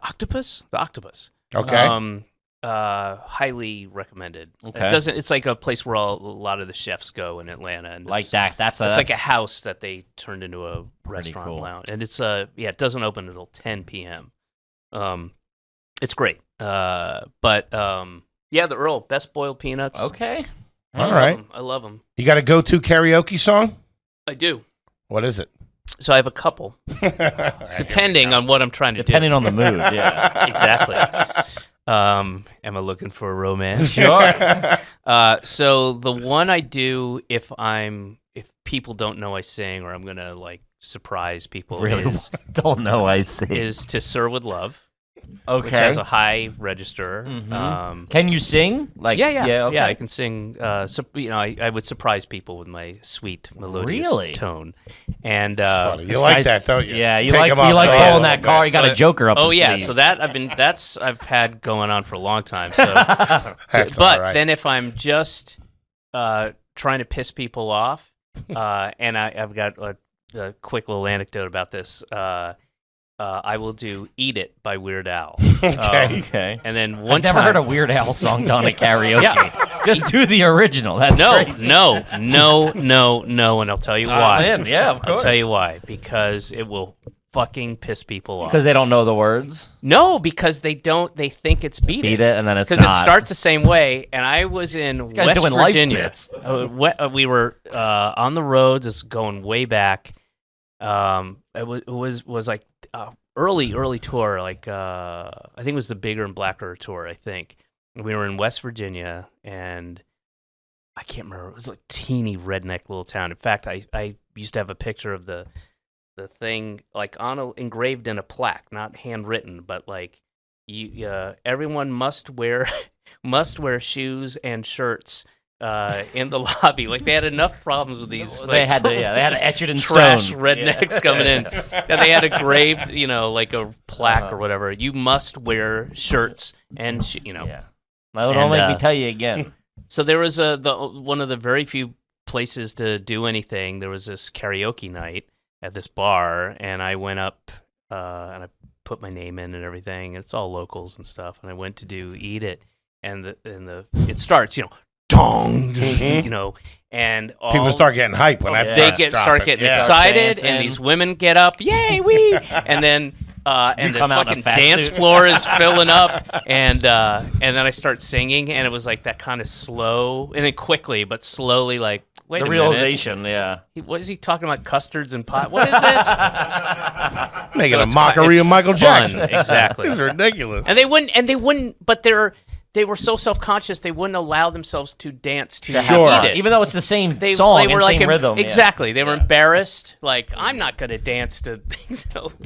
Octopus. The Octopus. Okay. Highly recommended. Okay. It doesn't. It's like a place where a lot of the chefs go in Atlanta, and Like that. It's like a house that they turned into a restaurant cool. lounge, and it's it doesn't open until 10 p.m. It's great. The Earl, best boiled peanuts. Okay. All right. I love them. You got a go-to karaoke song? I do. What is it? So I have a couple, depending on what I'm trying to Depending do. on the mood, yeah. Exactly. Am I looking for a romance? Sure. So the one I do if people don't know I sing or I'm gonna like surprise people Really don't know I see. is To Sir With Love, Okay. which has a high register. Can you sing? Like Yeah, okay. I can sing. I would surprise people with my sweet melodious Really? tone. And Funny. You this like guy's- that, don't you? Yeah, you Pick like 'em up pulling a that little car. bit. You got a joker up. oh the yeah, sleeve. so that I've had going on for a long time. So, That's but all right. then if I'm just trying to piss people off, and I've got a quick little anecdote about this. I will do "Eat It" by Weird Al. Okay. Okay. And then one I've never time, heard a Weird Al song done at karaoke. Yeah. Just do the original. That's crazy. no, and I'll tell you why. Man, yeah, of course. I'll tell you why. Because it will fucking piss people off. Because they don't know the words. No, because they think it's "Beat Beat it, and then it's Because not. it starts the same way, and I was in guy's West doing life Virginia. bits. We were on the roads. It's going way back. It was like early tour. Like I think it was the Bigger and Blacker tour. I think we were in West Virginia, and I can't remember. It was like a teeny redneck little town. In fact, I used to have a picture of the thing like engraved in a plaque, not handwritten, but like everyone must wear shoes and shirts in the lobby. Like they had enough problems with these. They had to etch it in trash stone. rednecks coming in, and they had engraved, like a plaque or whatever. You must wear shirts and Yeah. Don't make me tell you again. So there was one of the very few places to do anything. There was this karaoke night at this bar, and I went up and I put my name in and everything. It's all locals and stuff, and I went to do "Eat It," and it starts, dong, and all, People start getting hyped when that they starts start dropping. getting Yeah. excited, dancing. and these women get up, yay, we, and then and the come out in a fucking fat dance suit. floor is filling up, and then I start singing, and it was like that kind of slow, and then quickly but slowly, like wait The a realization, yeah. minute, what is he talking about? Custards and pot? What is this? Making So a it's mockery it's of Michael fun, Jackson. exactly. It's ridiculous. And they wouldn't, but they were so self-conscious they wouldn't allow themselves to dance to Sure. Eat It. Even though it's the same They song were and like same rhythm. exactly. They were embarrassed. Like I'm not gonna dance to.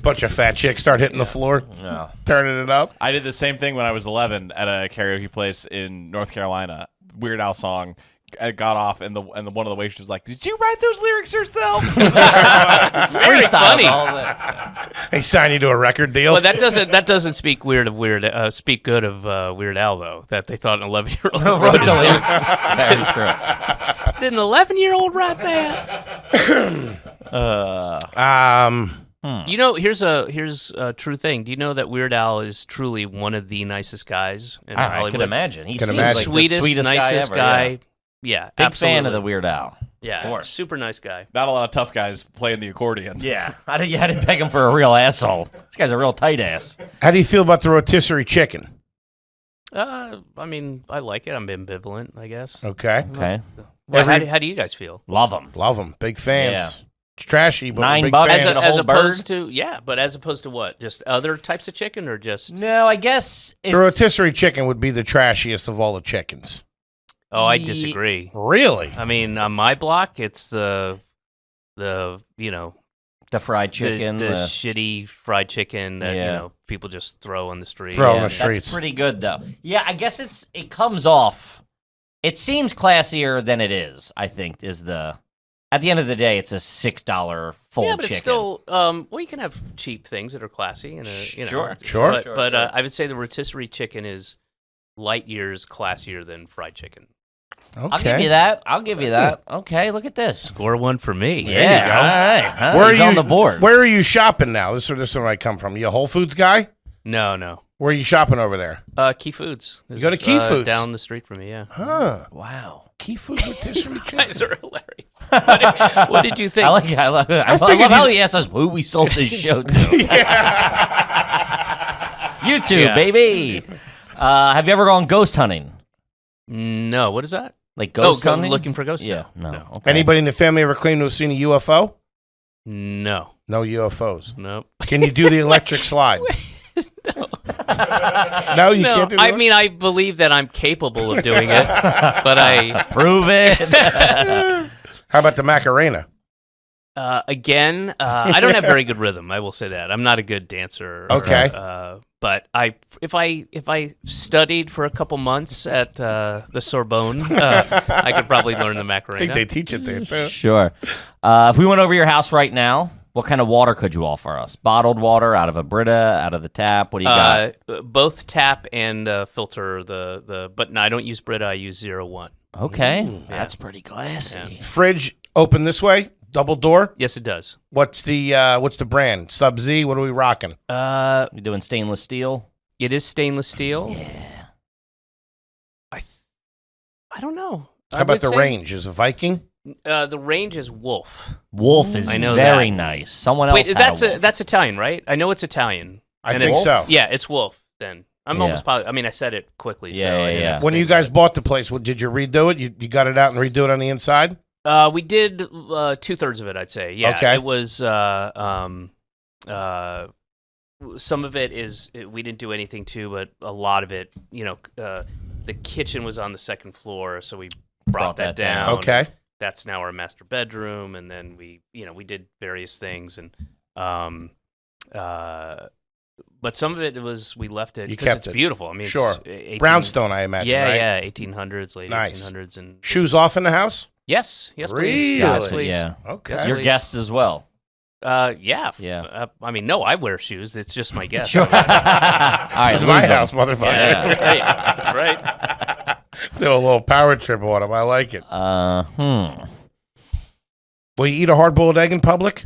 Bunch of fat chicks start hitting the floor, Yeah. turning it up. I did the same thing when I was 11 at a karaoke place in North Carolina. Weird Al song. I got off, and one of the waitresses was like, "Did you write those lyrics yourself?" Freestyle. funny. All that. They sign you to a record deal. Well, that doesn't speak good of Weird Al though. That they thought an 11-year-old wrote a song. That is true. Did an 11-year-old write that? Here's a true thing. Do you know that Weird Al is truly one of the nicest guys in I Hollywood? could imagine. He Can seems imagine. like Sweetest, the sweetest nicest guy. guy. Ever, Yeah, Big absolutely. fan of the Weird Al. Yeah, Of course. super nice guy. Not a lot of tough guys playing the accordion. Yeah. I didn't peg him for a real asshole. This guy's a real tight ass. How do you feel about the rotisserie chicken? I mean, I like it. I'm ambivalent, I guess. Okay. Okay. Well, how do you guys feel? Love him. Love them. Big fans. Yeah. It's trashy, but we're $9 big bucks fans. and a whole opposed bird? as opposed to what? Just other types of chicken or just? No, I guess it's... The rotisserie chicken would be the trashiest of all the chickens. Oh, I disagree. Really? I mean, on my block, it's the the fried chicken. the shitty fried chicken that Yeah. people just throw on the street. Throw on Yeah, the streets. that's pretty good, though. Yeah, I guess it comes off... It seems classier than it is, I think, is the... At the end of the day, it's a $6 full Yeah, but chicken. it's still well, you can have cheap things that are classy and Sure. Sure. But I would say the rotisserie chicken is light years classier than fried chicken. Okay. I'll give you that. I'll give you that. Okay, look at this. Score one for me. Yeah, you go. all right. Huh? Where He's are you on the board. Where are you shopping now? This is where I come from. You a Whole Foods guy? No. Where are you shopping over there? Key Foods. You go to Key Foods? Down the street from me, yeah. Huh. Wow. Key Foods rotisserie You chicken. guys are hilarious. What did you think? I love figured how he asked us who we sold this show to. You two, Yeah. baby. Have you ever gone ghost hunting? No, what is that? Like ghost go hunting? looking for ghosts? Yeah, no. Okay. Anybody in the family ever claimed to have seen a UFO? No. No UFOs. Nope. Can you do the electric slide? No, you can't do the I mean, I believe that I'm capable of doing it, but I Prove it. How about the Macarena? again, I don't have very good rhythm. I will say that I'm not a good dancer. Okay. But if I studied for a couple months at the Sorbonne, I could probably learn the I Macarena. think they teach it there, too. Sure. If we went over your house right now, what kind of water could you offer us? Bottled water, out of a Brita, out of the tap? What do you got? Both tap and filter but no, I don't use Brita. I use 01. Okay, that's pretty classy. Fridge open this way, double door. Yes, it does. What's the brand? Sub Z. What are we rocking? You doing stainless steel? It is stainless steel. Yeah. I don't know. How about the range? Is a Viking? The range is Wolf. Wolf is I know very that. nice. Someone else. Wait, had a Wolf. that's Italian, right? I know it's Italian. I And think it's- so. Yeah, it's Wolf. Then I'm Yeah. almost positive. I mean, I said it quickly. Yeah, so yeah, I yeah. have When to you think guys bought the place, did you redo it? You got it out and redo it on the inside? we did 2/3 of it, I'd say. Yeah, Okay. it was. Some of it is we didn't do anything to, but a lot of it, the kitchen was on the second floor, so we brought that down. Okay. That's now our master bedroom, and then we did various things, and but some of it was we left it You because kept it's it. beautiful. I mean, Sure. it's 18 Brownstone, I imagine. Yeah, right? yeah, 1800s, late Nice. 1800s, and Shoes off in the house? Yes, yes, Really? please. Yes, Gotcha, please. yeah. Okay. Yes, Your please. guests as well. Yeah. Yeah. I mean, no, I wear shoes. It's just my guess. Sure. All right, This is my lose 'em. house, motherfucker. Yeah. Right. That's right. Do a little power trip on him. I like it. Will you eat a hard-boiled egg in public?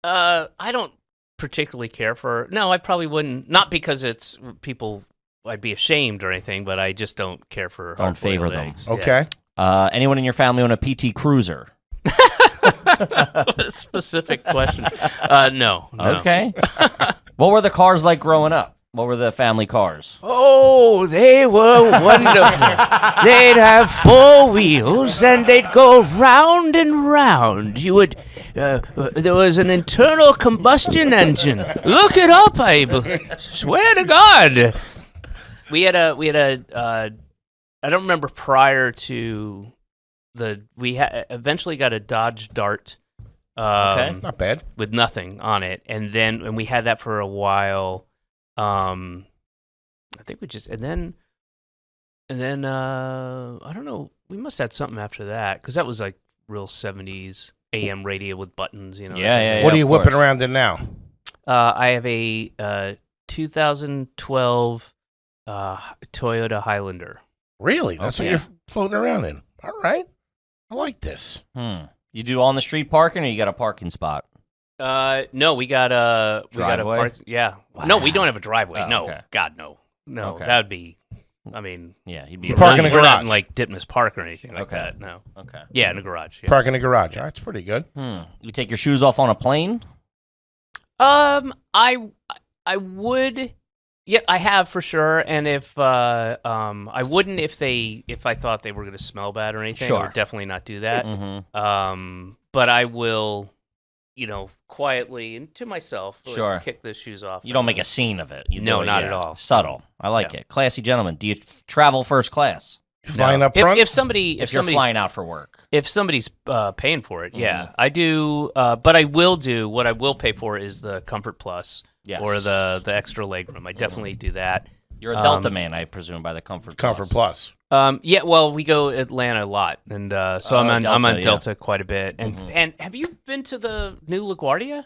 I don't particularly care for. No, I probably wouldn't. Not because it's people. I'd be ashamed or anything, but I just don't care for. Don't favor hard-boiled them. eggs. Yeah. Okay. Anyone in your family own a PT Cruiser? What a specific question. No. Okay. What were the cars like growing up? What were the family cars? Oh, they were wonderful. They'd have 4 wheels and they'd go round and round. You would, there was an internal combustion engine. Look it up, I swear to God. We had a, I don't remember prior to we eventually got a Dodge Dart. Okay. Not bad. With nothing on it. And we had that for a while. I think we just and then I don't know. We must have had something after that because that was like real 70s AM radio with buttons. Yeah. What are you of whipping course. around in now? I have a 2012 Toyota Highlander. Really? That's Okay. what you're floating around in. All right. I like this. You do on the street parking, or you got a parking spot? No, we got a Driveway? park. Yeah. No, we don't have a driveway. Oh, No, okay. God, no. Okay. That would be. I mean, Yeah, you'd be You park in a we're not garage. in like Ditmas Park or anything like Okay. that. No. Okay. Yeah, in a garage. Yeah. Park in a garage. All right. It's pretty good. You take your shoes off on a plane? I would. Yeah, I have for sure. And if I wouldn't if I thought they were going to smell bad or anything. I Sure. would definitely not do that. Mm-hmm. But I will, quietly and to myself, Sure. kick the shoes off. You don't make a scene of it. You No, do it, not at all. Subtle. I like it. Classy gentlemen. Do you travel first class? Flying up front? If somebody If you're somebody's flying out for work. if somebody's paying for it, yeah, I do. But I will do what I will pay for is the Comfort Plus. Yes. Or the extra legroom. I definitely do that. You're a Delta man, I presume, by the Comfort Plus. Yeah, well, we go Atlanta a lot, and so I'm on Delta, yeah. Delta quite a bit. And have you been to the new LaGuardia?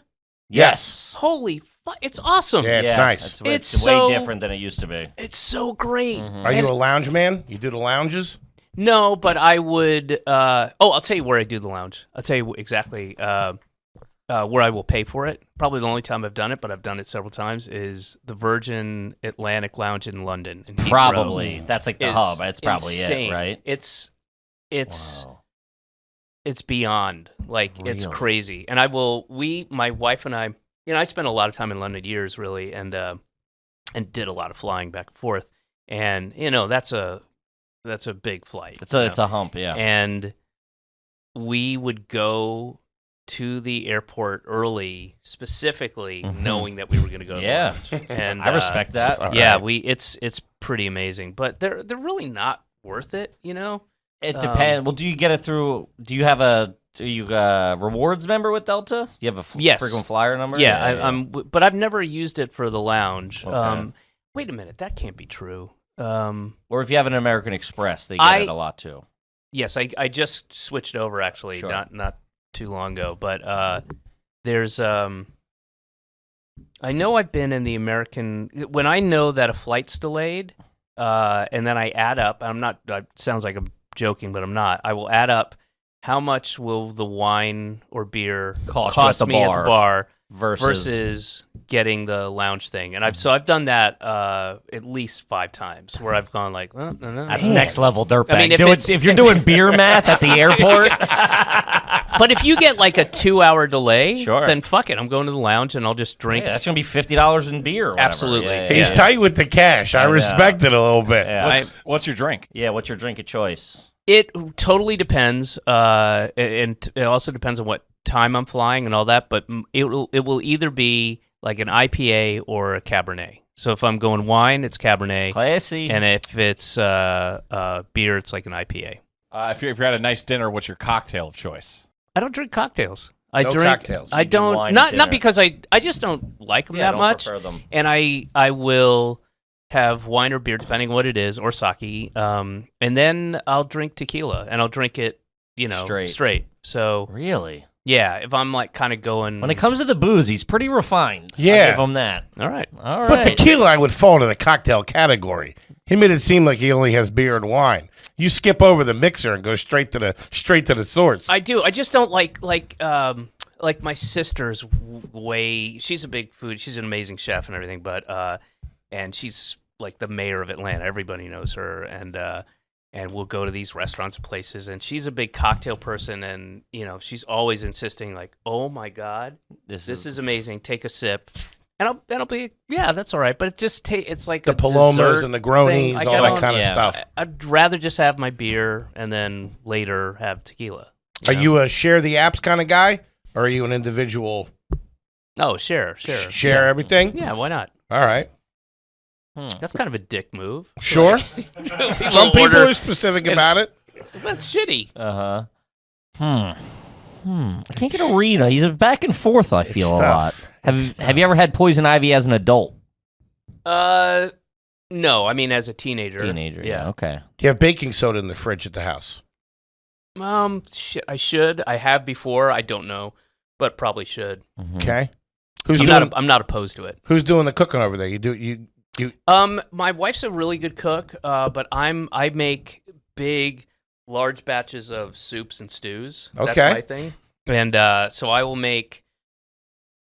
Yes. Holy fuck, it's awesome! Yeah, it's nice. It's It's way so- different than it used to be. It's so great. Are you a lounge man? You do the lounges? No, but I would. I'll tell you where I do the lounge. I'll tell you exactly where I will pay for it. Probably the only time I've done it, but I've done it several times, is the Virgin Atlantic Lounge in London. In Heathrow. Probably. That's like the Is hub. It's probably insane. it, right? It's Wow. it's beyond. Like, it's Really? crazy. And my wife and I, I spent a lot of time in London years, really, and did a lot of flying back and forth. And, that's a big flight. It's a hump, yeah. And we would go to the airport early, specifically knowing that we were going to go to the Yeah. lounge. And I respect that. yeah, it's pretty amazing, but they're really not worth it, It depends. Well, do you get it through? Do you have a rewards member with Delta? Do you have a Yes. frequent flyer number? Yeah, but I've never used it for the lounge. Okay. Wait a minute, that can't be true. Or if you have an American Express, they get it a lot too. Yes, I just switched over actually, Sure. not too long ago. But there's I know I've been in the American when I know that a flight's delayed, and then I add up. It sounds like I'm joking, but I'm not. I will add up how much will the wine or beer Cost you at the me at the bar versus getting the lounge thing. And I've done that at least 5 times where I've gone like, no. That's next level dirtbag. I mean, if you're doing beer math at the airport, But if you get like a 2-hour delay, Sure. then fuck it. I'm going to the lounge and I'll just drink. yeah, that's gonna be $50 in beer. Or whatever. Absolutely. Yeah, He's tight with the cash. I know. respect it a little bit. Yeah. What's your drink? Yeah, what's your drink of choice? It totally depends, and it also depends on what time I'm flying and all that. But it will either be like an IPA or a Cabernet. So if I'm going wine, it's Cabernet, Classy. and if it's beer, it's like an IPA. If you had a nice dinner, what's your cocktail of choice? I don't drink cocktails. I No drink cocktails. I You do don't wine not at not dinner. because I just don't like them Yeah, that don't much. prefer them. And I will have wine or beer depending on what it is, or sake. And then I'll drink tequila, and I'll drink it, straight. So Really? yeah, if I'm like kind of going When it comes to the booze, he's pretty refined. Yeah. I'll give him that. all right. All right. But tequila, I would fall into the cocktail category. He made it seem like he only has beer and wine. You skip over the mixer and go straight to the source. I do. I just don't like my sister's way. She's a big food. She's an amazing chef and everything, but and she's like the mayor of Atlanta. Everybody knows her, and we'll go to these restaurants and places, and she's a big cocktail person, and she's always insisting like, "Oh my God, this is amazing. Take a sip." And I'll be, yeah, that's all right. But it just it's like the a Palomas dessert and the Gronies, thing. Like, all I that don't- kind of yeah. stuff. I'd rather just have my beer and then later have tequila. Are you a share the apps kind of guy? Or are you an individual Oh, sure. share everything? Yeah, why not? All right. That's kind of a dick move. Sure. People Some people order- are specific about it. That's shitty. I can't get a read. He's back and forth. I feel a tough. lot. Have you ever had poison ivy as an adult? No. I mean, as a teenager. Yeah. Okay. Do you have baking soda in the fridge at the house? I should. I have before. I don't know, but probably should. Okay. Who's I'm not opposed to it. Who's doing the cooking over there? You My wife's a really good cook, but I make big, large batches of soups and stews. Okay. That's my thing. And so I will make,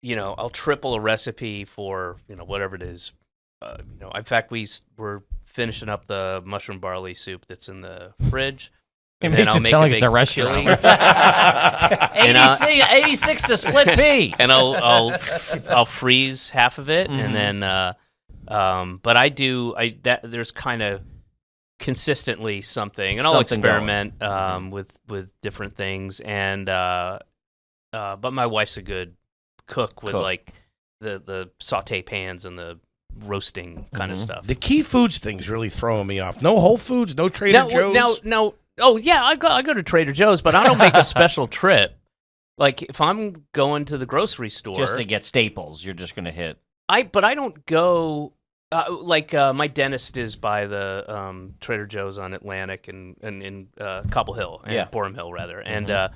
I'll triple a recipe for, whatever it is. In fact, we're finishing up the mushroom barley soup that's in the fridge. It And makes then I'll it make sound like big it's a restaurant. chili. 86 to split pea. And I'll freeze half of it, and then but there's kind of consistently something, and I'll Something experiment with different things, and but my wife's a good cook with like the saute pans and the roasting kind of stuff. The Key Foods thing's really throwing me off. No Whole Foods, no Trader Joe's. Now, oh yeah, I go to Trader Joe's, but I don't make a special trip. Like if I'm going to the grocery store, Just to get staples, you're just gonna hit. but I don't go. My dentist is by the Trader Joe's on Atlantic and in Cobble Hill, and Borum Hill rather, and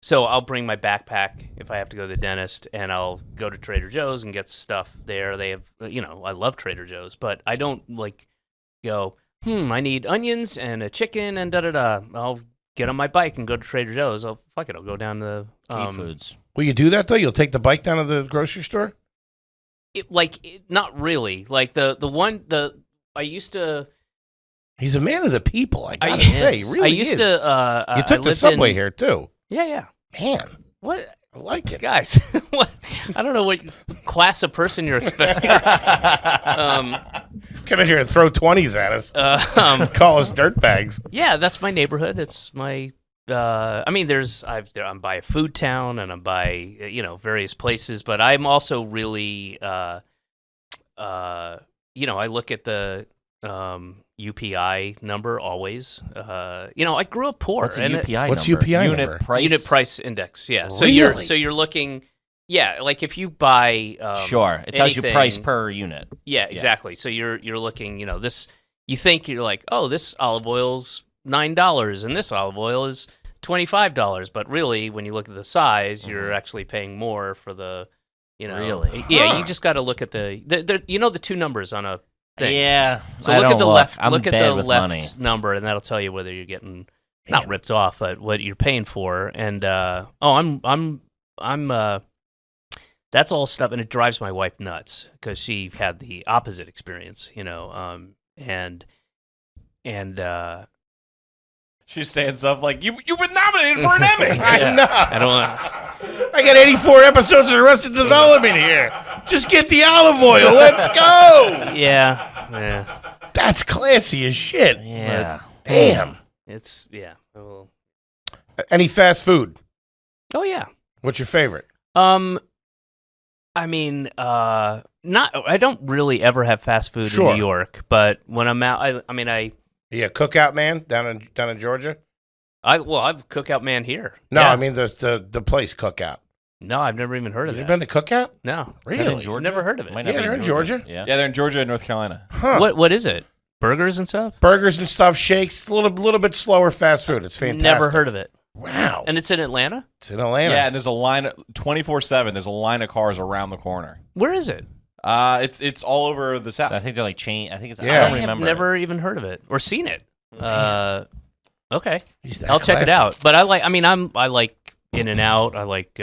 so I'll bring my backpack if I have to go to the dentist, and I'll go to Trader Joe's and get stuff there. They have, I love Trader Joe's, but I don't go. I need onions and a chicken and da-da-da. I'll get on my bike and go to Trader Joe's. I'll go down to Key Foods. Will you do that, though? You'll take the bike down to the grocery store? Not really. Like I used to. He's a man of the people, I gotta say. He really I used is. to. You took the subway here, too. Yeah. Man, What? I like it. Guys, what? I don't know what class of person you're expecting. Come in here and throw 20s at us. Call us dirtbags. Yeah, that's my neighborhood. It's my. I'm by a food town and I'm by various places, but I'm also really I look at the UPI number always. I grew up poor. What's a UPI What's number? UPI Unit number? price? Unit price index. Yeah. So Really? you're looking. Yeah, like if you buy. Sure. It tells you anything- price per unit. Yeah, exactly. So you're looking. This. You think you're like, oh, this olive oil's $9 and this olive oil is $25, but really, when you look at the size, you're actually paying more for the. Really? Yeah, you just got to look at the two numbers on a thing. Yeah. So I look don't at the left. I'm Look at bad the with left money. number, and that'll tell you whether you're getting not ripped off, but what you're paying for. And that's all stuff, and it drives my wife nuts because she had the opposite experience. She stands up like, you've been nominated for an Emmy. I know. I don't want. I got 84 episodes of Arrested Development here. Just get the olive oil. Let's go. Yeah. That's classy as shit. Yeah. Damn. It's Well, Any fast food? oh yeah. What's your favorite? I mean, I don't really ever have fast food Sure. in New York, but when I'm out, I Yeah, Cookout Man down in Georgia. I'm Cookout Man here. No, Yeah. I mean the place Cookout. No, I've never even heard of You that. been to Cookout? No, Really? In Georgia? never heard of it. Might not Yeah, be they're in Georgia. Yeah. Yeah, they're in Georgia and North Carolina. Huh? What is it? Burgers and stuff? Burgers and stuff, shakes, a little bit slower fast food. It's fantastic. Never heard of it. Wow. And it's in Atlanta? It's in Atlanta. Yeah, and there's a line 24/7. There's a line of cars around the corner. Where is it? It's all over the South. I think they're like chain. I think it's. Yeah. I I don't have remember. never even heard of it or seen it. Okay. He's that I'll check it classy. out. But I like In-N-Out. I like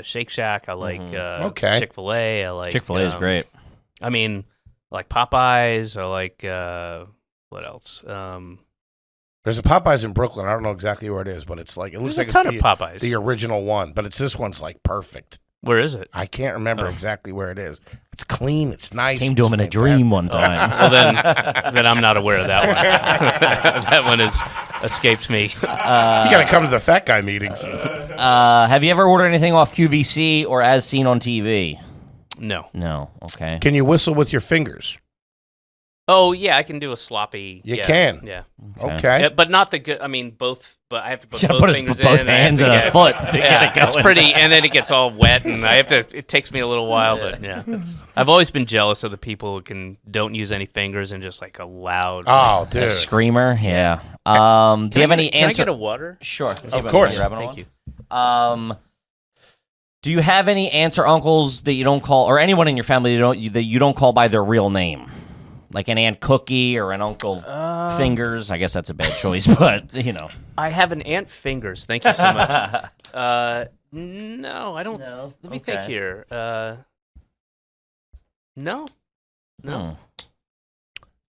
Shake Shack. I like Okay. Chick-fil-A. I like Chick-fil-A is great. I mean, I like Popeyes. I like what else? There's a Popeyes in Brooklyn. I don't know exactly where it is, but it's like it looks There's like a ton it's of Popeyes. the original one, but this one's like perfect. Where is it? I can't remember Oh. exactly where it is. It's clean. It's nice. Came to it's him in a fantastic. dream one time. Well, then I'm not aware of that one. That one has escaped me. You got to come to the fat guy meetings. Have you ever ordered anything off QVC or as seen on TV? No. No. Okay. Can you whistle with your fingers? Oh yeah, I can do a sloppy. You yeah, can? Yeah. Okay. Yeah, but not the good. I mean, both. But I have to put You gotta both put his fingers both in. I have hands to and a get- foot to Yeah, get it going. it's pretty, and then it gets all wet, and I have to. It takes me a little while, but yeah. I've always been jealous of the people who don't use any fingers and just like a loud. Oh, A dude. screamer. Yeah. Do you have any Can I answer? get a water? Sure. Of course. Thank you. Do you have any aunts or uncles that you don't call, or anyone in your family that you don't call by their real name? Like an Aunt Cookie or an Uncle Fingers. I guess that's a bad choice, but I have an Aunt Fingers. Thank you so much. No, I don't. No? Let me think Okay. here. No. Hmm.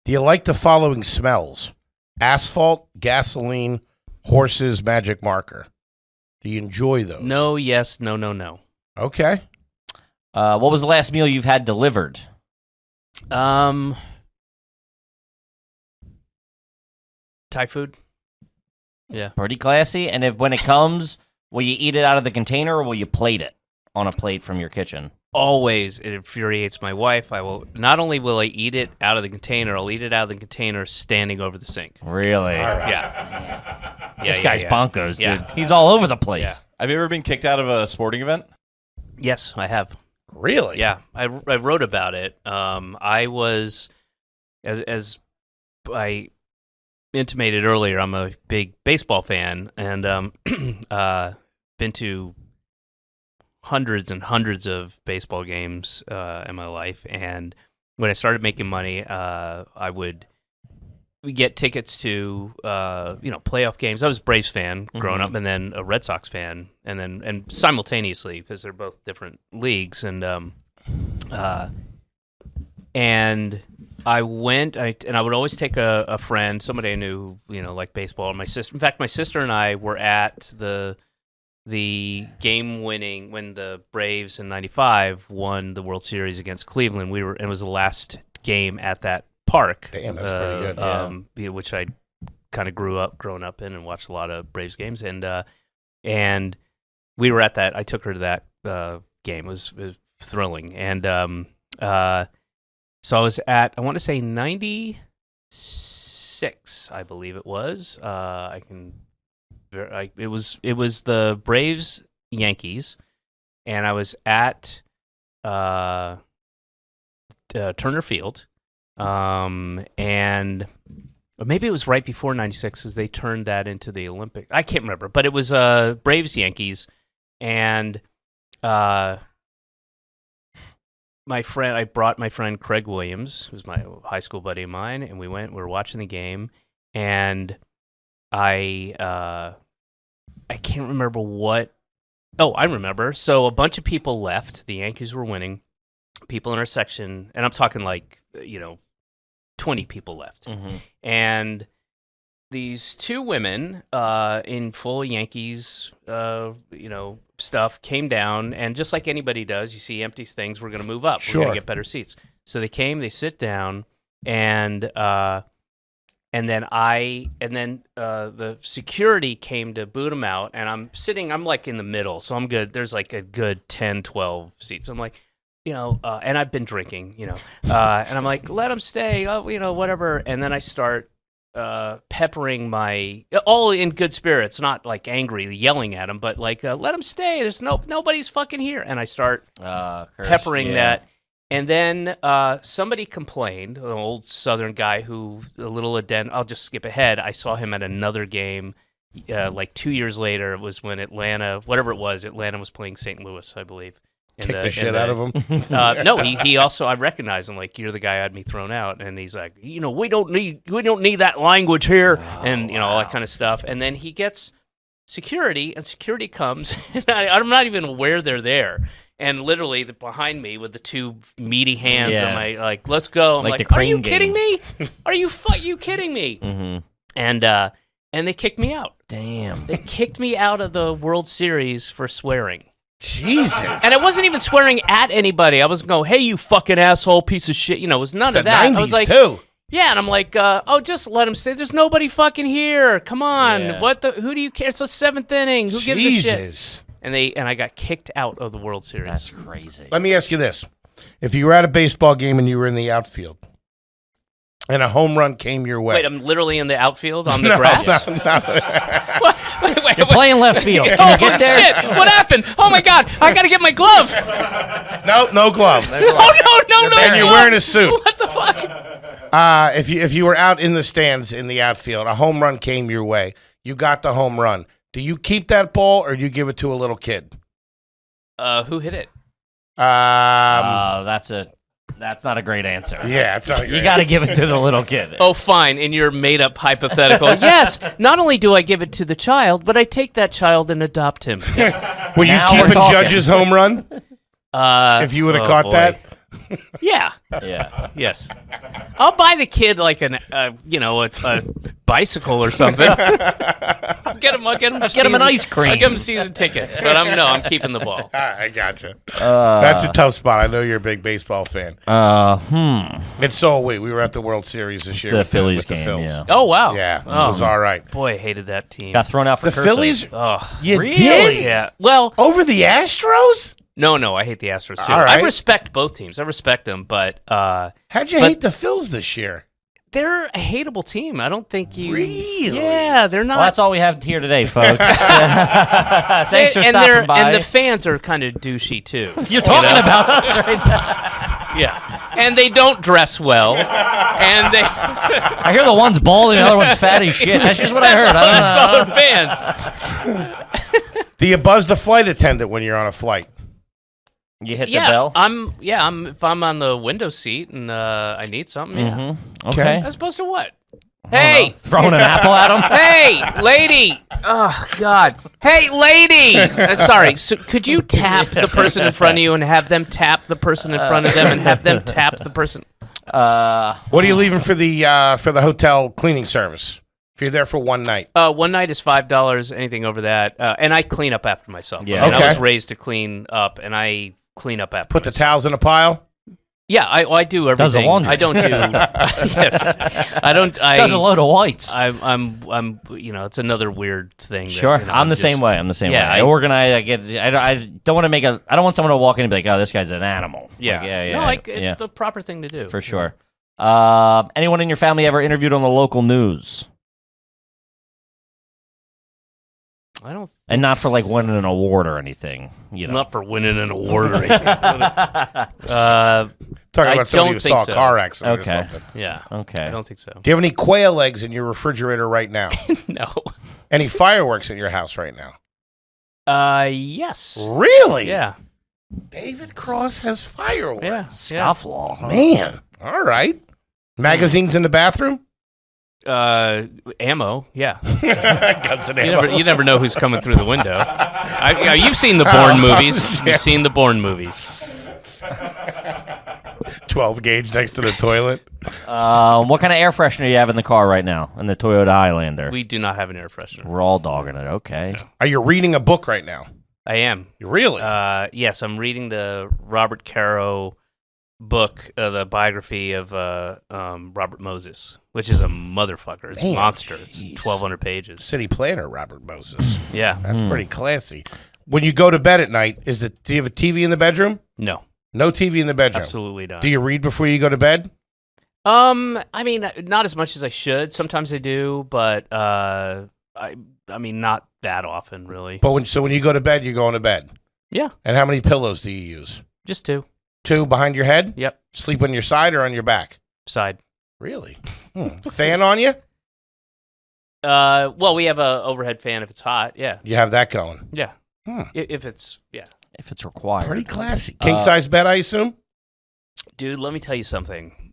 Do you like the following smells? Asphalt, gasoline, horses, magic marker. Do you enjoy those? No. Yes. No. No. No. Okay. What was the last meal you've had delivered? Thai food. Yeah. Pretty classy. And when it comes, will you eat it out of the container or will you plate it on a plate from your kitchen? Always, it infuriates my wife. I will not only will I eat it out of the container, I'll eat it out of the container standing over the sink. Really? Yeah. This guy's bonkers, dude. Yeah. He's all over the place. Yeah. Have you ever been kicked out of a sporting event? Yes, I have. Really? Yeah, I wrote about it. I was, as I intimated earlier, I'm a big baseball fan, and been to hundreds and hundreds of baseball games in my life. And when I started making money, I would we get tickets to playoff games. I was a Braves fan growing up, and then a Red Sox fan, and simultaneously because they're both different leagues. And I went, and I would always take a friend, somebody I knew, like baseball. And my sister, in fact, my sister and I were at the game winning when the Braves in '95 won the World Series against Cleveland. It was the last game at that park. Damn, that's pretty good. Which I kind of grown up in and watched a lot of Braves games, and we were at that. I took her to that game. It was thrilling, and so I was at, I want to say 96, I believe it was. It was the Braves Yankees, and I was at Turner Field. And maybe it was right before 96 because they turned that into the Olympic. I can't remember, but it was Braves Yankees, and I brought my friend Craig Williams, who's my high school buddy of mine, and we were watching the game, and I can't remember what. Oh, I remember. So a bunch of people left. The Yankees were winning. People in our section, and I'm talking like 20 people left. Mm-hmm. And these two women in full Yankees, stuff came down, and just like anybody does, you see empty things, we're going to move up. Sure. We're going to get better seats. So they came, they sit down, and then the security came to boot them out, and I'm like in the middle, so I'm good. There's like a good 10, 12 seats. I'm like, and I've been drinking, and I'm like, let them stay, whatever. And then I start peppering all in good spirits, not like angry, yelling at them, but like, let them stay. There's nobody's fucking here. And I start peppering that. And then somebody complained, an old Southern guy I'll just skip ahead. I saw him at another game like 2 years later. It was when Atlanta was playing St. Louis, I believe. Kick the shit out of him? No, he also, I recognized him, like, you're the guy who had me thrown out. And he's like, we don't need that language here, all that kind of stuff. And then he gets security, and security comes, and I'm not even aware they're there. And literally behind me with the two meaty hands on my, like, let's go. I'm like, are you kidding me? Are you kidding me? Mm-hmm. And they kicked me out. Damn. They kicked me out of the World Series for swearing. Jesus. And I wasn't even swearing at anybody. I was going, hey, you fucking asshole piece of shit. It was none of that. 90s I was like, too. yeah, and I'm like, just let him stay. There's nobody fucking here. Come on. Yeah. Who do you care? It's the seventh inning. Who gives a shit? Jesus. And I got kicked out of the World Series. That's crazy. Let me ask you this. If you were at a baseball game and you were in the outfield and a home run came your way. Wait, I'm literally in the outfield on the grass? No. Wait, You're playing left field. Can you get there? Shit, what happened? Oh my God, I gotta get my glove. No glove. Oh no. And you're wearing a suit. What the fuck? If you were out in the stands in the outfield, a home run came your way. You got the home run. Do you keep that ball or do you give it to a little kid? Who hit it? That's not a great answer. Yeah, it's not. You got to give it to the little kid. Oh, fine. In your made-up hypothetical, yes. Not only do I give it to the child, but I take that child and adopt him. Will you Now keep we're a talking. Judge's home run if you would have caught boy. that? Yeah. Yeah. Yes. I'll buy the kid like a bicycle or something. I'll get him an ice cream. I'll give him season tickets, but I'm keeping the ball. I gotcha. That's a tough spot. I know you're a big baseball fan. And so we were at the World Series this year. The with Phillies with the game, Phils. yeah. Oh wow. Yeah, it was all right. Boy, I hated that team. Got thrown out for The cursing. Phillies? Oh, You Really? did? yeah. Well, Over the Astros? no, I hate the Astros too. All right. I respect both teams. I respect them, but How'd you hate the Phils this year? they're a hateable team. I don't think you. Really? Yeah, they're not. Well, that's all we have here today, folks. Thanks for stopping by. And the fans are kind of douchey too. You're talking about us right now. Yeah, and they don't dress well, and they. I hear the one's bald and the other one's fat as shit. That's just what I heard. That's all their fans. Do you buzz the flight attendant when you're on a flight? You hit the bell? If I'm on the window seat and I need something, yeah. Mm-hmm. Okay. As opposed to what? Hey! Throwing an apple at him? Hey, lady! Oh, God. Hey, lady! Sorry, so could you tap the person in front of you and have them tap the person in front of them and have them tap the person? What are you leaving for the hotel cleaning service? If you're there for one night. One night is $5, anything over that. And I clean up after myself. Yeah. I mean, Okay. I was raised to clean up, and I clean up after Put the myself. towels in a pile? Yeah, I do everything. Does the laundry. I don't do. Yes, I don't. Does a load of whites. I'm. It's another weird thing. Sure, That, I'm the same way. I'm the same way. Yeah, I organize. I don't want to make a. I don't want someone to walk in and be like, "Oh, this guy's an animal." Yeah, Like, yeah. No, it's the proper thing to do. For sure. Anyone in your family ever interviewed on the local news? I don't. And not for like winning an award or anything. Not for winning an award or anything. Talking I about somebody don't who think saw so. a car accident Okay. or something. Yeah. Okay. I don't think so. Do you have any quail eggs in your refrigerator right now? No. Any fireworks at your house right now? Yes. Really? Yeah. David Cross has fireworks. Yeah. Scofflaw. Man. All right. Magazines in the bathroom? Ammo. Yeah. Guns and ammo. You never know who's coming through the window. You've seen the Bourne movies. You've seen the Bourne movies. 12 gauge next to the toilet. What kind of air freshener you have in the car right now? In the Toyota Highlander? We do not have an air freshener. We're all dogging it. Okay. Are you reading a book right now? I am. You really? Yes, I'm reading the Robert Caro book, the biography of Robert Moses, which is a motherfucker. It's a Man, monster. It's jeez. 1,200 pages. City planner Robert Moses. Yeah. That's pretty classy. When you go to bed at night, do you have a TV in the bedroom? No. No TV in the bedroom. Absolutely not. Do you read before you go to bed? I mean, not as much as I should. Sometimes I do, but I mean, not that often, really. But when you go to bed, you're going to bed. Yeah, And how many pillows do you use? just two. 2 behind your head? Yep, Sleep on your side or on your back? side. Really? Fan on you? Well, we have a overhead fan if it's hot. Yeah, You have that going. yeah. Hmm. If it's If it's required. Pretty classy. King size bed, I assume? dude. Let me tell you something.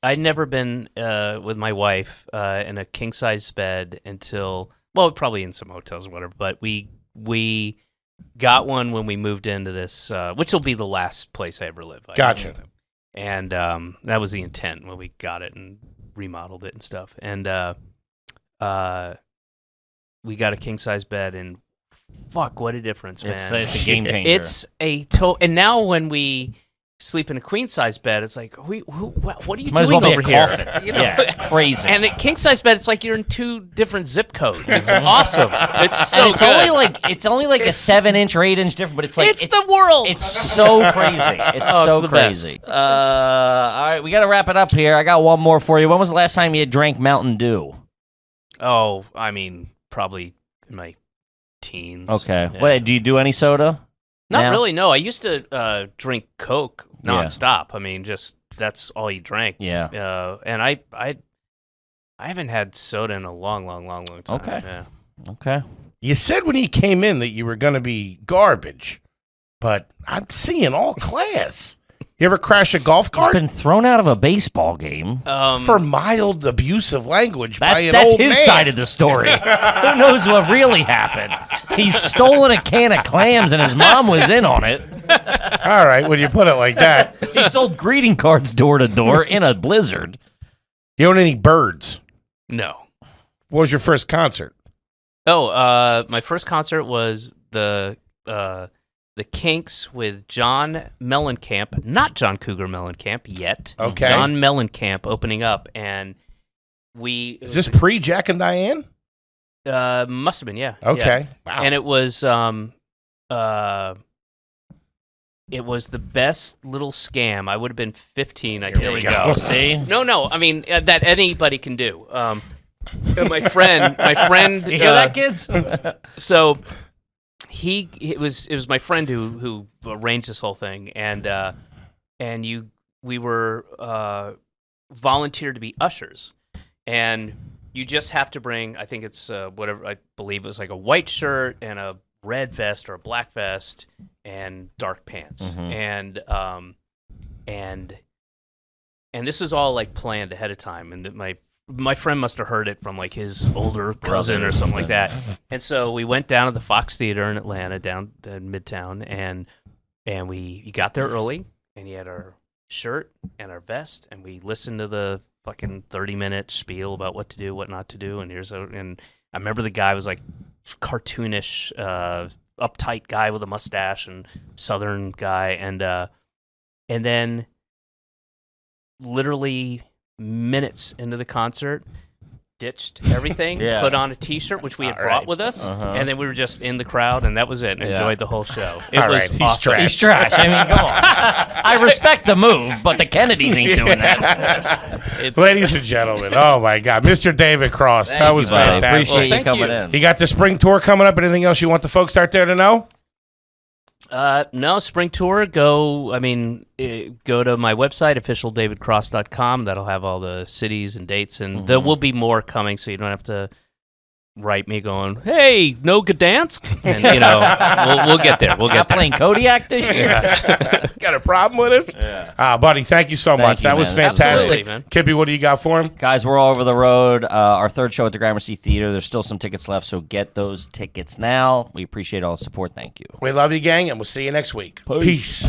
I'd never been with my wife in a king size bed until probably in some hotels or whatever. But we got one when we moved into this, which will be the last place I ever live. Gotcha. And that was the intent when we got it and remodeled it and stuff. And we got a king size bed, and fuck, what a difference, man! It's a game changer. It's and now when we sleep in a queen size bed, it's like, what are you Might as doing well be over a here? coffin. You know? Yeah, it's crazy. And at king size bed, it's like you're in 2 different zip codes. It's awesome. It's so And it's good. only like a 7-inch or 8-inch difference, but it's like it's the world. It's so crazy. It's Oh, so it's the crazy. All right, we got to wrap it up here. I got one more for you. When was the last time you drank Mountain Dew? Oh, I mean, probably in my teens. Okay. Yeah. Wait, do you do any soda? Not now? really. No, I used to drink Coke Yeah. nonstop. I mean, just that's all you drank. Yeah. And I haven't had soda in a long time. Okay. Yeah. Okay. You said when you came in that you were going to be garbage, but I'm seeing all class. You ever crash a golf He's cart? been thrown out of a baseball game. For mild abusive language by an That's old his man. side of the story. Who knows what really happened? He's stolen a can of clams and his mom was in on it. All right, when you put it like that. He sold greeting cards door to door in a blizzard. You own any birds? No. What was your first concert? Oh, my first concert was the Kinks with John Mellencamp, not John Cougar Mellencamp yet. Okay. John Mellencamp opening up, and Is this pre Jack and Diane? must have been, yeah. Okay. Yeah. Wow. And it was the best little scam. I would have been 15, I Here think. we go. See? No. I mean that anybody can do. My friend. You hear that, kids? So it was my friend who arranged this whole thing, and we were volunteered to be ushers, and you just have to bring, I think it's whatever, I believe it was like a white shirt and a red vest or a black vest and dark pants. Mhm. And this is all like planned ahead of time. And my my friend must have heard it from like his older cousin or something like that. And so we went down to the Fox Theater in Atlanta, down in Midtown, and we got there early, and he had our shirt and our vest, and we listened to the fucking 30-minute spiel about what to do, what not to do, and I remember the guy was like cartoonish, uptight guy with a mustache and Southern guy, and then literally minutes into the concert, ditched everything, put on a T-shirt, which we had brought with us, and then we were just in the crowd, and that was it. And enjoyed the whole show. It was awesome. He's trash. I mean, come on. I respect the move, but the Kennedys ain't doing that. Ladies and gentlemen, oh my God, Mr. David Cross, that was fantastic. Appreciate you coming in. You got the spring tour coming up. Anything else you want the folks out there to know? No, spring tour. Go to my website, officialdavidcross.com. That'll have all the cities and dates, and there will be more coming, so you don't have to write me going, "Hey, no Gdansk," and we'll get there. We'll get there. Playing Kodiak this year. Got a problem with us? Yeah. Buddy, thank you so much. you, that was man. fantastic. Absolutely, man. Kippy, what do you got for him? Guys, we're all over the road. Our third show at the Gramercy Theater. There's still some tickets left, so get those tickets now. We appreciate all the support. Thank you. We love you, gang, and we'll see you next week. Peace.